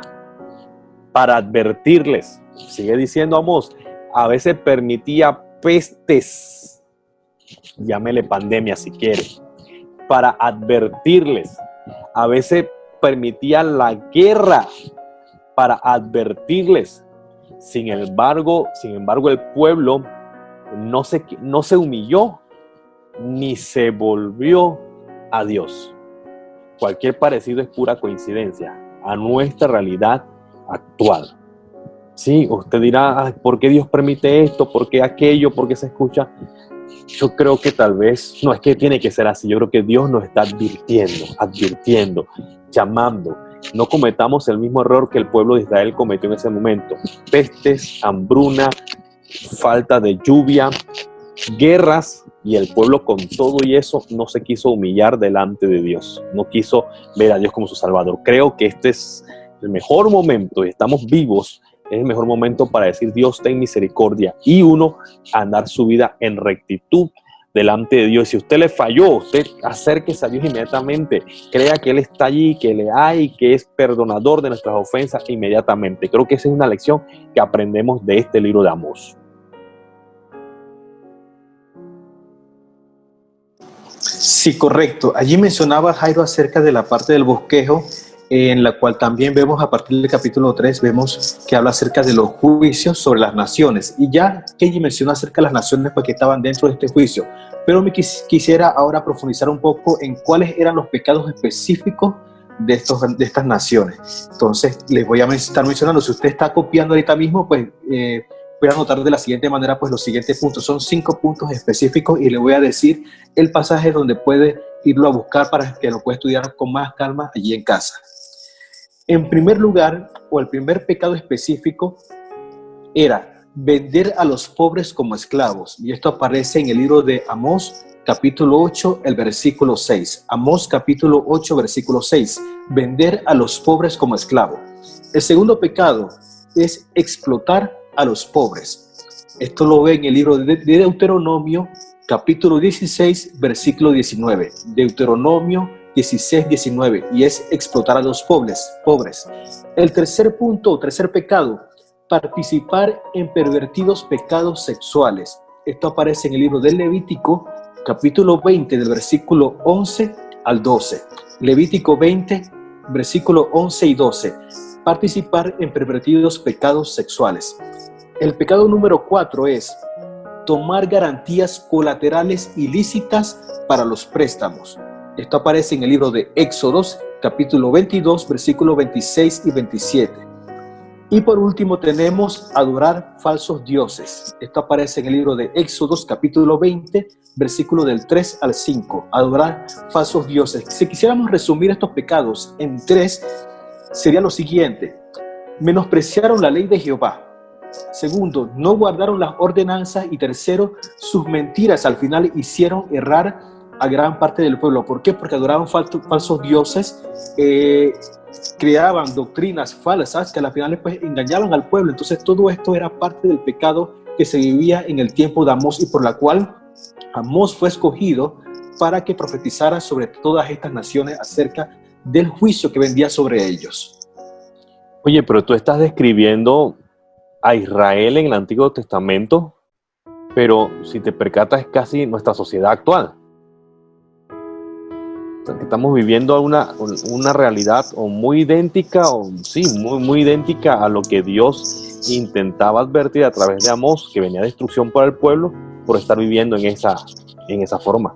para advertirles. Sigue diciendo Amós, a veces permitía pestes, llámele pandemia si quiere, para advertirles. A veces permitía la guerra para advertirles. Sin embargo, el pueblo no se humilló ni se volvió a Dios. Cualquier parecido es pura coincidencia a nuestra realidad actual. Sí, usted dirá, ¿por qué Dios permite esto? ¿Por qué aquello? ¿Por qué se escucha? Yo creo que tal vez, no es que tiene que ser así, yo creo que Dios nos está advirtiendo, llamando. No cometamos el mismo error que el pueblo de Israel cometió en ese momento. Pestes, hambruna, falta de lluvia, guerras, y el pueblo con todo y eso no se quiso humillar delante de Dios. No quiso ver a Dios como su Salvador. Creo que este es el mejor momento, y estamos vivos. Es el mejor momento para decir, Dios, ten misericordia, y uno andar su vida en rectitud delante de Dios. Si usted le falló, usted acérquese a Dios inmediatamente, crea que Él está allí, que le hay, que es perdonador de nuestras ofensas inmediatamente. Creo que esa es una lección que aprendemos de este libro de Amós. Sí, correcto. Allí mencionaba Jairo acerca de la parte del bosquejo, en la cual también vemos a partir del capítulo 3, vemos que habla acerca de los juicios sobre las naciones. Y ya Kenji mencionó acerca de las naciones porque estaban dentro de este juicio. Pero me quisiera ahora profundizar un poco en cuáles eran los pecados específicos de estas naciones. Entonces, les voy a estar mencionando. Si usted está copiando ahorita mismo, pues voy a anotar de la siguiente manera pues los siguientes puntos. Son 5 puntos específicos y le voy a decir el pasaje donde puede irlo a buscar para que lo pueda estudiar con más calma allí en casa. En primer lugar, o el primer pecado específico, era vender a los pobres como esclavos. Y esto aparece en el libro de Amós, capítulo 8, el versículo 6. Amós, capítulo 8, versículo 6. Vender a los pobres como esclavos. El segundo pecado es explotar a los pobres. Esto lo ve en el libro de Deuteronomio, capítulo 16, versículo 19. Deuteronomio 16, 19, y es explotar a los pobres. El tercer punto, tercer pecado, participar en pervertidos pecados sexuales. Esto aparece en el libro de Levítico, capítulo 20, del versículo 11 al 12. Levítico 20, versículo 11 y 12. Participar en pervertidos pecados sexuales. El pecado número 4 es tomar garantías colaterales ilícitas para los préstamos. Esto aparece en el libro de Éxodos, capítulo 22, versículos 26 y 27. Y por último tenemos adorar falsos dioses. Esto aparece en el libro de Éxodos, capítulo 20, versículo del 3 al 5. Adorar falsos dioses. Si quisiéramos resumir estos pecados en 3, sería lo siguiente. Menospreciaron la ley de Jehová. Segundo, no guardaron las ordenanzas. Y tercero, sus mentiras al final hicieron errar a gran parte del pueblo. ¿Por qué? Porque adoraban falsos dioses. creaban doctrinas falsas que a la final pues engañaban al pueblo. Entonces todo esto era parte del pecado que se vivía en el tiempo de Amós y por la cual Amós fue escogido para que profetizara sobre todas estas naciones acerca del juicio que vendría sobre ellos. Oye, pero tú estás describiendo a Israel en el Antiguo Testamento, pero si te percatas es casi nuestra sociedad actual. O sea, que estamos viviendo una realidad o muy idéntica, o sí, muy idéntica a lo que Dios intentaba advertir a través de Amós, que venía destrucción para el pueblo por estar viviendo en esa forma.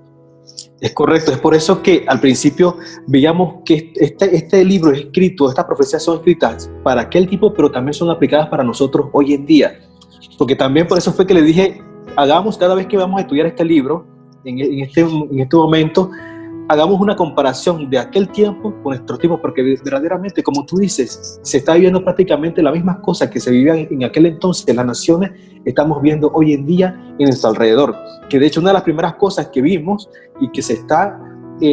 Es correcto, es por eso que al principio veíamos que este libro es escrito, estas profecías son escritas para aquel tipo, pero también son aplicadas para nosotros hoy en día. Porque también por eso fue que le dije, hagamos cada vez que vamos a estudiar este libro, en este momento, hagamos una comparación de aquel tiempo con nuestro tiempo, porque verdaderamente, como tú dices, se está viviendo prácticamente las mismas cosas que se vivían en aquel entonces en las naciones, estamos viendo hoy en día en nuestro alrededor. Que de hecho una de las primeras cosas que vimos y que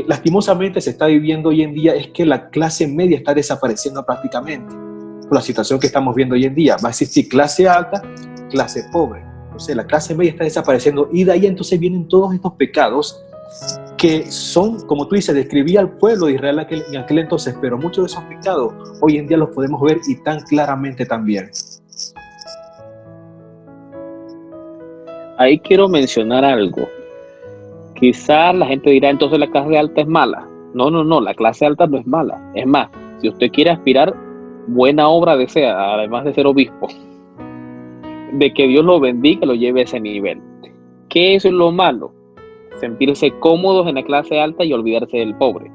lastimosamente se está viviendo hoy en día es que la clase media está desapareciendo prácticamente. Por la situación que estamos viendo hoy en día, va a existir clase alta, clase pobre. Entonces la clase media está desapareciendo y de ahí entonces vienen todos estos pecados que son, como tú dices, describía al pueblo de Israel en aquel entonces, pero muchos de esos pecados hoy en día los podemos ver y tan claramente también. Ahí quiero mencionar algo. Quizás la gente dirá, entonces la clase alta es mala. No, la clase alta no es mala. Es más, si usted quiere aspirar, buena obra desea, además de ser obispo, de que Dios lo bendiga, lo lleve a ese nivel. ¿Qué es lo malo? Sentirse cómodos en la clase alta y olvidarse del pobre.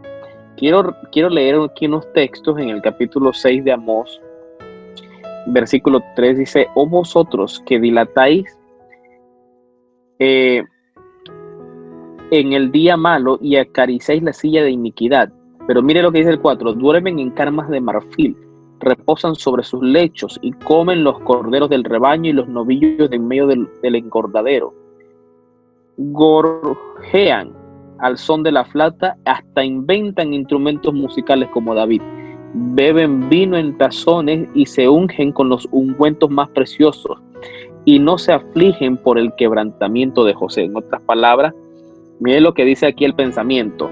Quiero leer aquí unos textos en el capítulo 6 de Amós, versículo 3, dice, oh vosotros que dilatáis en el día malo y acariciáis la silla de iniquidad. Pero mire lo que dice el 4, duermen en camas de marfil, reposan sobre sus lechos y comen los corderos del rebaño y los novillos de en medio del engordadero. Gorjean al son de la flauta, hasta inventan instrumentos musicales como David. Beben vino en tazones y se ungen con los ungüentos más preciosos y no se afligen por el quebrantamiento de José. En otras palabras, mire lo que dice aquí el pensamiento.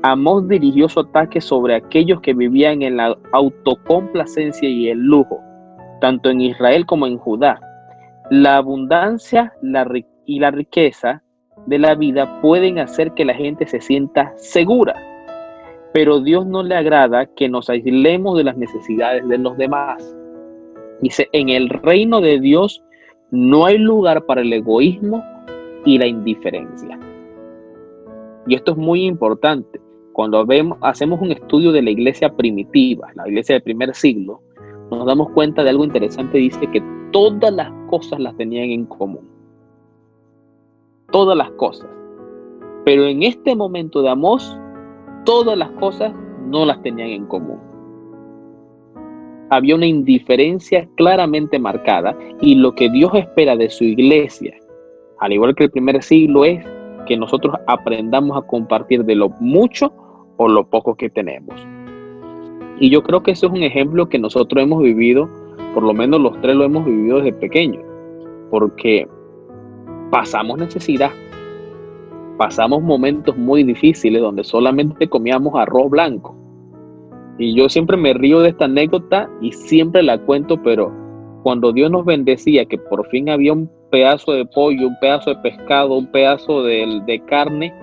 Amós dirigió su ataque sobre aquellos que vivían en la autocomplacencia y el lujo, tanto en Israel como en Judá. La abundancia y la riqueza de la vida pueden hacer que la gente se sienta segura, pero Dios no le agrada que nos aislemos de las necesidades de los demás. Dice, en el reino de Dios no hay lugar para el egoísmo y la indiferencia. Y esto es muy importante. Cuando hacemos un estudio de la iglesia primitiva, la iglesia del primer siglo, nos damos cuenta de algo interesante. Dice que todas las cosas las tenían en común. Todas las cosas. Pero en este momento de Amós, todas las cosas no las tenían en común. Había una indiferencia claramente marcada y lo que Dios espera de su iglesia, al igual que el primer siglo, es que nosotros aprendamos a compartir de lo mucho o lo poco que tenemos. Y yo creo que eso es un ejemplo que nosotros hemos vivido, por lo menos los tres lo hemos vivido desde pequeños, porque pasamos necesidad, pasamos momentos muy difíciles donde solamente comíamos arroz blanco. Y yo siempre me río de esta anécdota y siempre la cuento, pero cuando Dios nos bendecía, que por fin había un pedazo de pollo, un pedazo de pescado, un pedazo de carne,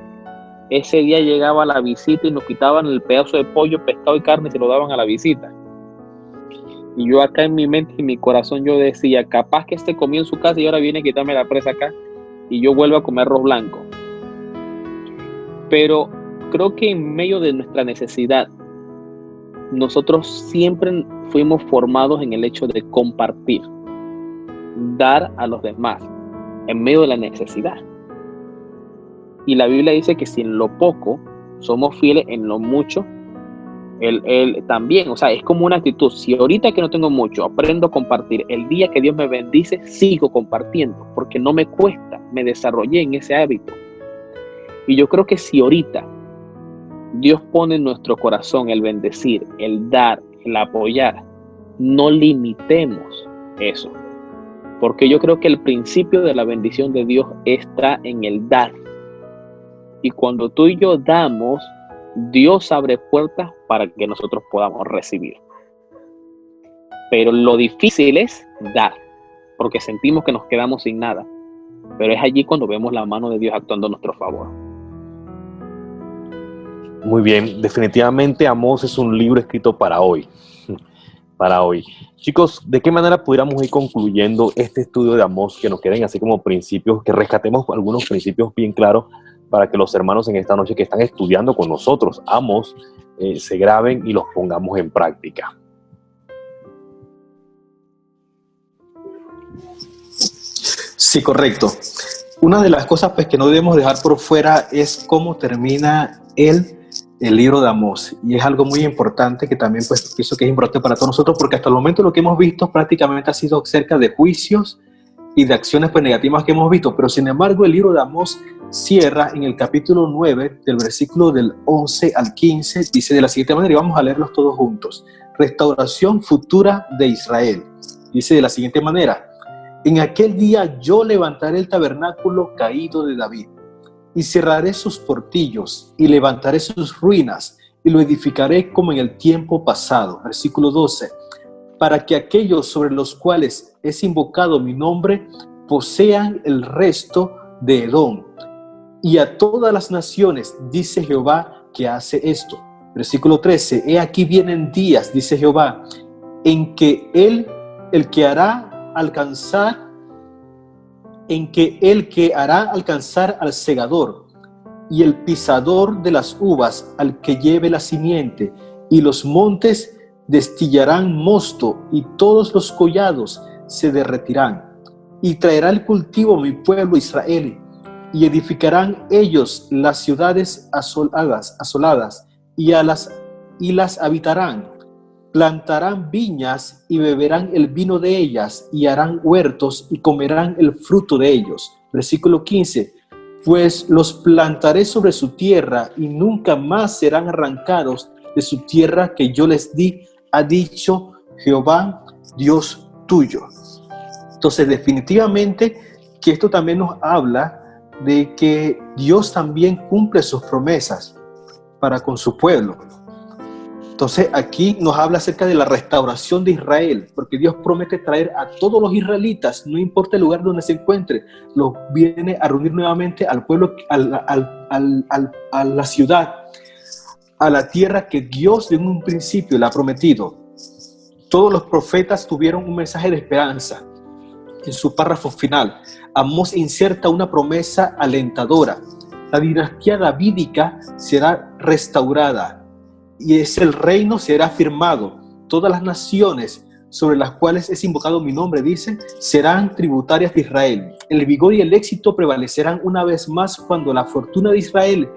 ese día llegaba la visita y nos quitaban el pedazo de pollo, pescado y carne y se lo daban a la visita. Y yo acá en mi mente y mi corazón yo decía, capaz que este comió en su casa y ahora viene a quitarme la presa acá y yo vuelvo a comer arroz blanco. Pero creo que en medio de nuestra necesidad, nosotros siempre fuimos formados en el hecho de compartir, dar a los demás en medio de la necesidad. Y la Biblia dice que si en lo poco somos fieles, en lo mucho él también, o sea, es como una actitud. Si ahorita que no tengo mucho aprendo a compartir, el día que Dios me bendice sigo compartiendo porque no me cuesta, me desarrollé en ese hábito. Y yo creo que si ahorita Dios pone en nuestro corazón el bendecir, el dar, el apoyar. No limitemos eso, porque yo creo que el principio de la bendición de Dios está en el dar. Y cuando tú y yo damos, Dios abre puertas para que nosotros podamos recibir. Pero lo difícil es dar, porque sentimos que nos quedamos sin nada. Pero es allí cuando vemos la mano de Dios actuando a nuestro favor. Muy bien, definitivamente Amós es un libro escrito para hoy. Para hoy. Chicos, ¿de qué manera pudiéramos ir concluyendo este estudio de Amós, que nos queden así como principios, que rescatemos algunos principios bien claros para que los hermanos en esta noche que están estudiando con nosotros Amós se graben y los pongamos en práctica? Sí, correcto. Una de las cosas pues, que no debemos dejar por fuera es cómo termina el libro de Amós, y es algo muy importante que también pues pienso que es importante para todos nosotros, porque hasta el momento lo que hemos visto prácticamente ha sido cerca de juicios y de acciones pues negativas que hemos visto, pero sin embargo el libro de Amós cierra en el capítulo 9 del versículo del 11 al 15, dice de la siguiente manera, y vamos a leerlos todos juntos: restauración futura de Israel. Dice de la siguiente manera: en aquel día yo levantaré el tabernáculo caído de David, y cerraré sus portillos, y levantaré sus ruinas, y lo edificaré como en el tiempo pasado. Versículo 12. Para que aquellos sobre los cuales es invocado mi nombre posean el resto de Edom. Y a todas las naciones, dice Jehová, que hace esto. Versículo 13. He aquí vienen días, dice Jehová, en que el que hará alcanzar al segador y el pisador de las uvas al que lleve la simiente, y los montes destillarán mosto, y todos los collados se derretirán. Y traerá el cultivo mi pueblo Israel, y edificarán ellos las ciudades asoladas, y las habitarán. Plantarán viñas y beberán el vino de ellas, y harán huertos y comerán el fruto de ellos. Versículo 15. Pues los plantaré sobre su tierra, y nunca más serán arrancados de su tierra que yo les di, ha dicho Jehová, Dios tuyo. Entonces, definitivamente que esto también nos habla de que Dios también cumple sus promesas para con su pueblo. Entonces aquí nos habla acerca de la restauración de Israel, porque Dios promete traer a todos los israelitas, no importa el lugar donde se encuentre, los viene a reunir nuevamente al pueblo, a la ciudad, a la tierra que Dios de un principio le ha prometido. Todos los profetas tuvieron un mensaje de esperanza. En su párrafo final, Amós inserta una promesa alentadora. La dinastía davídica será restaurada, y el reino será firmado. Todas las naciones sobre las cuales es invocado mi nombre, dice, serán tributarias de Israel. El vigor y el éxito prevalecerán una vez más cuando la fortuna de Israel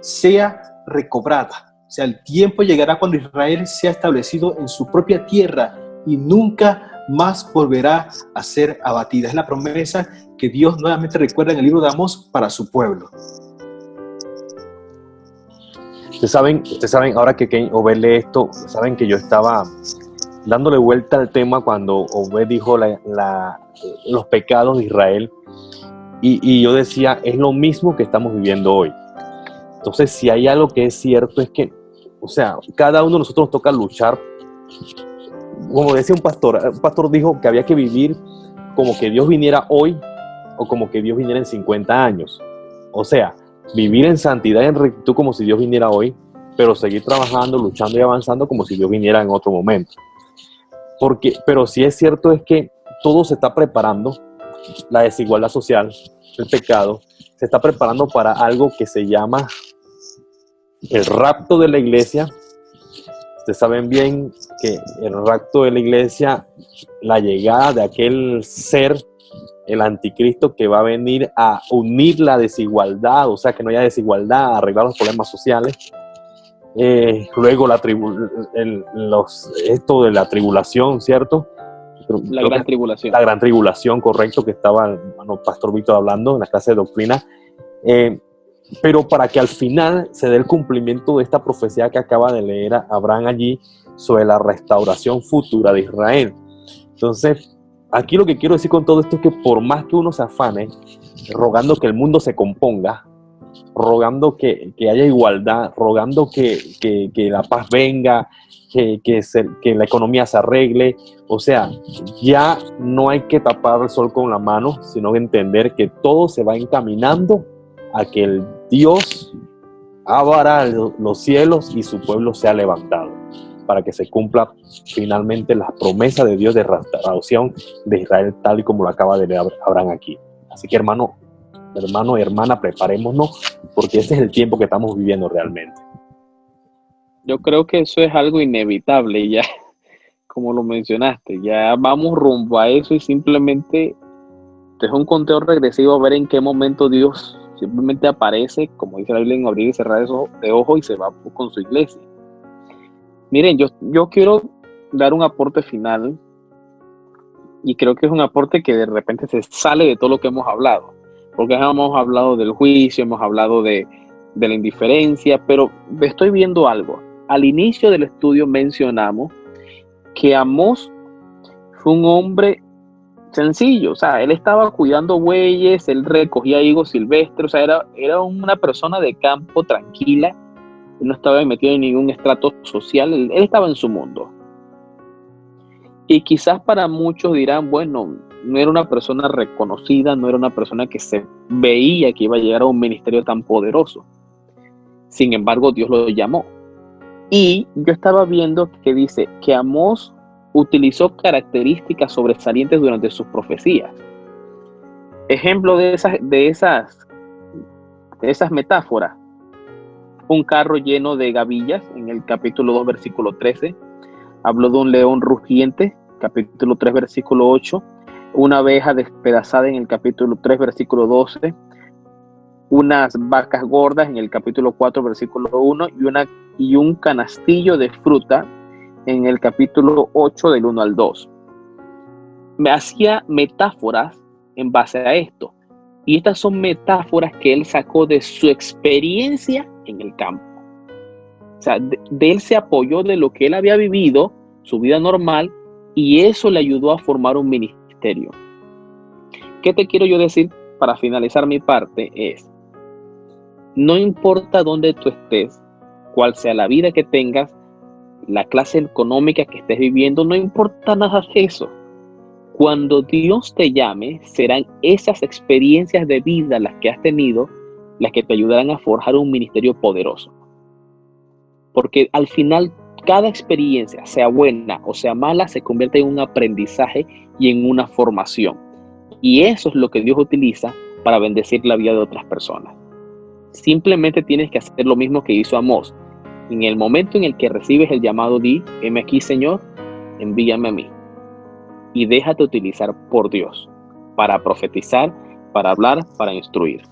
sea recobrada. O sea, el tiempo llegará cuando Israel sea establecido en su propia tierra y nunca más volverá a ser abatida. Es la promesa que Dios nuevamente recuerda en el libro de Amós para su pueblo. Ustedes saben, ahora que Obed lee esto, saben que yo estaba dándole vuelta al tema cuando Obed dijo los pecados de Israel, y yo decía, es lo mismo que estamos viviendo hoy. Entonces, si hay algo que es cierto, es que, o sea, cada uno de nosotros nos toca luchar. Como decía un pastor dijo que había que vivir como que Dios viniera hoy o como que Dios viniera en 50 años. O sea, vivir en santidad y en rectitud como si Dios viniera hoy, pero seguir trabajando, luchando y avanzando como si Dios viniera en otro momento. Pero sí es cierto es que todo se está preparando, la desigualdad social, el pecado, se está preparando para algo que se llama el rapto de la iglesia. Ustedes saben bien que el rapto de la iglesia, la llegada de aquel ser, el anticristo, que va a venir a unir la desigualdad, o sea, que no haya desigualdad, a arreglar los problemas sociales. Luego esto de la tribulación, ¿cierto? La gran tribulación. La gran tribulación, correcto, que estaba el pastor Víctor hablando en la clase de doctrina. pero para que al final se dé el cumplimiento de esta profecía que acaba de leer Abraham allí sobre la restauración futura de Israel. Entonces, aquí lo que quiero decir con todo esto es que por más que uno se afane, rogando que el mundo se componga, rogando que haya igualdad, rogando que la paz venga, que la economía se arregle, o sea, ya no hay que tapar el sol con la mano, sino que entender que todo se va encaminando a que el Dios abra los cielos y su pueblo sea levantado, para que se cumpla finalmente la promesa de Dios de restauración de Israel, tal y como lo acaba de leer Abraham aquí. Así que hermano y hermana, preparémonos, porque ese es el tiempo que estamos viviendo realmente. Yo creo que eso es algo inevitable ya, como lo mencionaste, ya vamos rumbo a eso y simplemente es un conteo regresivo a ver en qué momento Dios simplemente aparece, como dice la Biblia, en abrir y cerrar de ojos y se va con su iglesia. Miren, yo quiero dar un aporte final y creo que es un aporte que de repente se sale de todo lo que hemos hablado, porque hemos hablado del juicio, hemos hablado de la indiferencia, pero estoy viendo algo. Al inicio del estudio mencionamos que Amós fue un hombre sencillo, o sea, él estaba cuidando bueyes, él recogía higos silvestres, o sea, era una persona de campo tranquila, él no estaba metido en ningún estrato social, él estaba en su mundo. Y quizás para muchos dirán, bueno, no era una persona reconocida, no era una persona que se veía que iba a llegar a un ministerio tan poderoso. Sin embargo, Dios lo llamó. Y yo estaba viendo que dice que Amós utilizó características sobresalientes durante sus profecías. Ejemplo de esas metáforas. Un carro lleno de gavillas, en el capítulo 2, versículo 13. Habló de un león rugiente, capítulo 3, versículo 8. Una abeja despedazada en el capítulo 3, versículo 12. Unas vacas gordas en el capítulo 4, versículo 1. Y un canastillo de fruta en el capítulo 8, del 1 al 2. Me hacía metáforas en base a esto. Y estas son metáforas que él sacó de su experiencia en el campo. O sea, de él se apoyó de lo que él había vivido, su vida normal, y eso le ayudó a formar un ministerio. ¿Qué te quiero yo decir para finalizar mi parte? Es, no importa dónde tú estés, cuál sea la vida que tengas, la clase económica que estés viviendo, no importa nada de eso. Cuando Dios te llame, serán esas experiencias de vida las que has tenido, las que te ayudarán a forjar un ministerio poderoso. Porque al final, cada experiencia, sea buena o sea mala, se convierte en un aprendizaje y en una formación. Y eso es lo que Dios utiliza para bendecir la vida de otras personas. Simplemente tienes que hacer lo mismo que hizo Amós. En el momento en el que recibes el llamado, di, heme aquí, Señor, envíame a mí. Y déjate utilizar por Dios para profetizar, para hablar, para instruir.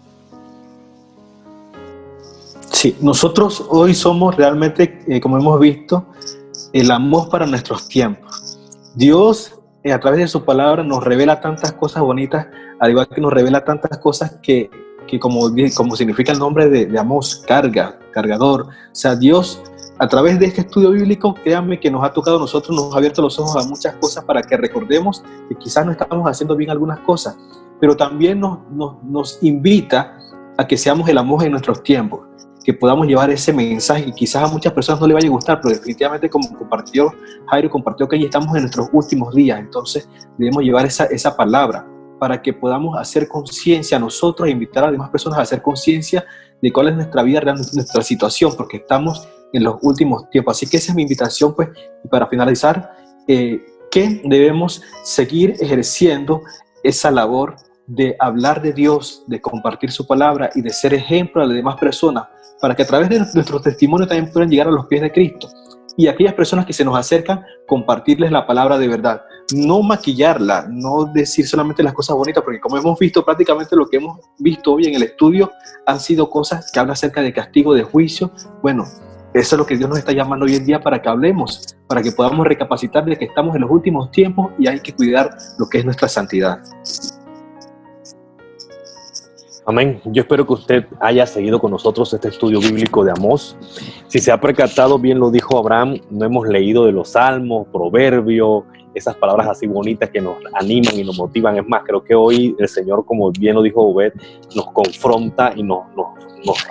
Sí, nosotros hoy somos realmente, como hemos visto, el Amós para nuestros tiempos. Dios, a través de su palabra, nos revela tantas cosas bonitas, al igual que nos revela tantas cosas que como significa el nombre de Amós, cargador. O sea, Dios, a través de este estudio bíblico, créanme que nos ha tocado a nosotros, nos ha abierto los ojos a muchas cosas para que recordemos que quizás no estamos haciendo bien algunas cosas, pero también nos invita a que seamos el Amós en nuestros tiempos, que podamos llevar ese mensaje y quizás a muchas personas no le vaya a gustar, pero definitivamente, como compartió Jairo, compartió que ya estamos en nuestros últimos días, entonces debemos llevar esa palabra para que podamos hacer conciencia nosotros e invitar a las demás personas a hacer conciencia de cuál es nuestra vida real, nuestra situación, porque estamos en los últimos tiempos. Así que esa es mi invitación, pues, y para finalizar, que debemos seguir ejerciendo esa labor de hablar de Dios, de compartir su palabra y de ser ejemplo a las demás personas, para que a través de nuestro testimonio también puedan llegar a los pies de Cristo. Y aquellas personas que se nos acercan, compartirles la palabra de verdad. No maquillarla, no decir solamente las cosas bonitas, porque como hemos visto, prácticamente lo que hemos visto hoy en el estudio han sido cosas que hablan acerca de castigo, de juicio. Bueno, eso es lo que Dios nos está llamando hoy en día para que hablemos, para que podamos recapacitar de que estamos en los últimos tiempos y hay que cuidar lo que es nuestra santidad. Amén. Yo espero que usted haya seguido con nosotros este estudio bíblico de Amós. Si se ha percatado, bien lo dijo Abraham, no hemos leído de los salmos, proverbios, esas palabras así bonitas que nos animan y nos motivan. Es más, creo que hoy el Señor, como bien lo dijo Obed, nos confronta y nos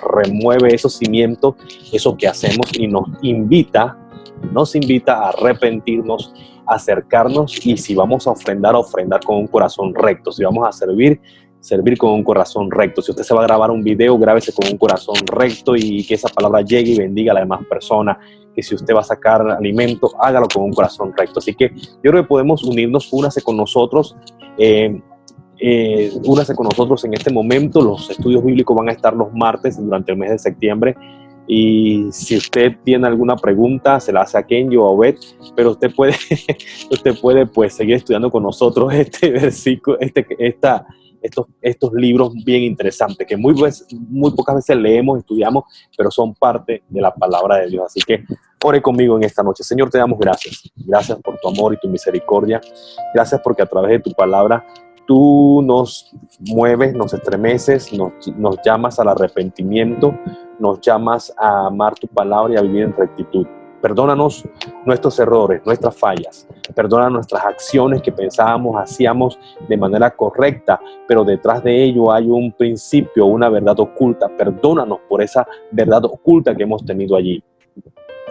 remueve esos cimientos, eso que hacemos, y nos invita a arrepentirnos, a acercarnos, y si vamos a ofrendar con un corazón recto. Si vamos a servir con un corazón recto. Si usted se va a grabar un video, grábese con un corazón recto y que esa palabra llegue y bendiga a las demás personas. Que si usted va a sacar alimento, hágalo con un corazón recto. Así que yo creo que podemos unirnos, únase con nosotros en este momento. Los estudios bíblicos van a estar los martes durante el mes de septiembre. Y si usted tiene alguna pregunta, se la hace a Kenji o a Obed, pero usted puede pues seguir estudiando con nosotros este versículo, estos libros bien interesantes que muy pocas veces leemos, estudiamos, pero son parte de la palabra de Dios. Así que ore conmigo en esta noche. Señor, te damos gracias. Gracias por tu amor y tu misericordia. Gracias porque a través de tu palabra tú nos mueves, nos estremeces, nos llamas al arrepentimiento, nos llamas a amar tu palabra y a vivir en rectitud. Perdónanos nuestros errores, nuestras fallas. Perdona nuestras acciones que pensábamos, hacíamos de manera correcta, pero detrás de ello hay un principio, una verdad oculta. Perdónanos por esa verdad oculta que hemos tenido allí.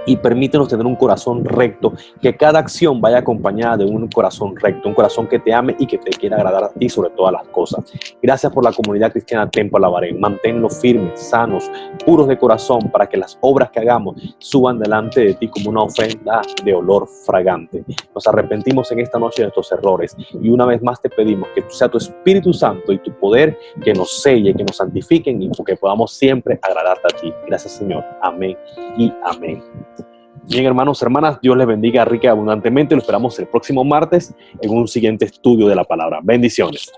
Y permítenos tener un corazón recto, que cada acción vaya acompañada de un corazón recto, un corazón que te ame y que te quiera agradar a ti sobre todas las cosas. Gracias por la comunidad cristiana Templo Alabaré. Manténlos firmes, sanos, puros de corazón, para que las obras que hagamos suban delante de ti como una ofrenda de olor fragante. Nos arrepentimos en esta noche de estos errores y una vez más te pedimos que sea tu Espíritu Santo y tu poder que nos selle, que nos santifiquen y que podamos siempre agradarte a ti. Gracias, Señor. Amén y amén. Bien, hermanos, hermanas, Dios les bendiga rica y abundantemente. Lo esperamos el próximo martes en un siguiente estudio de la palabra. Bendiciones.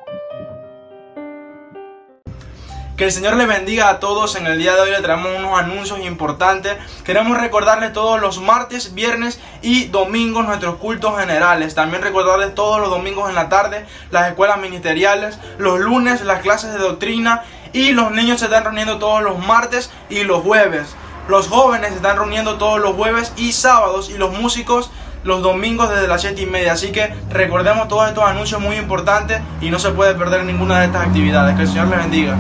Que el Señor les bendiga a todos. En el día de hoy le traemos unos anuncios importantes. Queremos recordarles todos los martes, viernes y domingos nuestros cultos generales. También recordarles todos los domingos en la tarde las escuelas ministeriales. Los lunes las clases de doctrina. Y los niños se están reuniendo todos los martes y los jueves. Los jóvenes se están reuniendo todos los jueves y sábados, y los músicos los domingos desde las 7:30. Así que recordemos todos estos anuncios muy importantes y no se puede perder ninguna de estas actividades. Que el Señor les bendiga.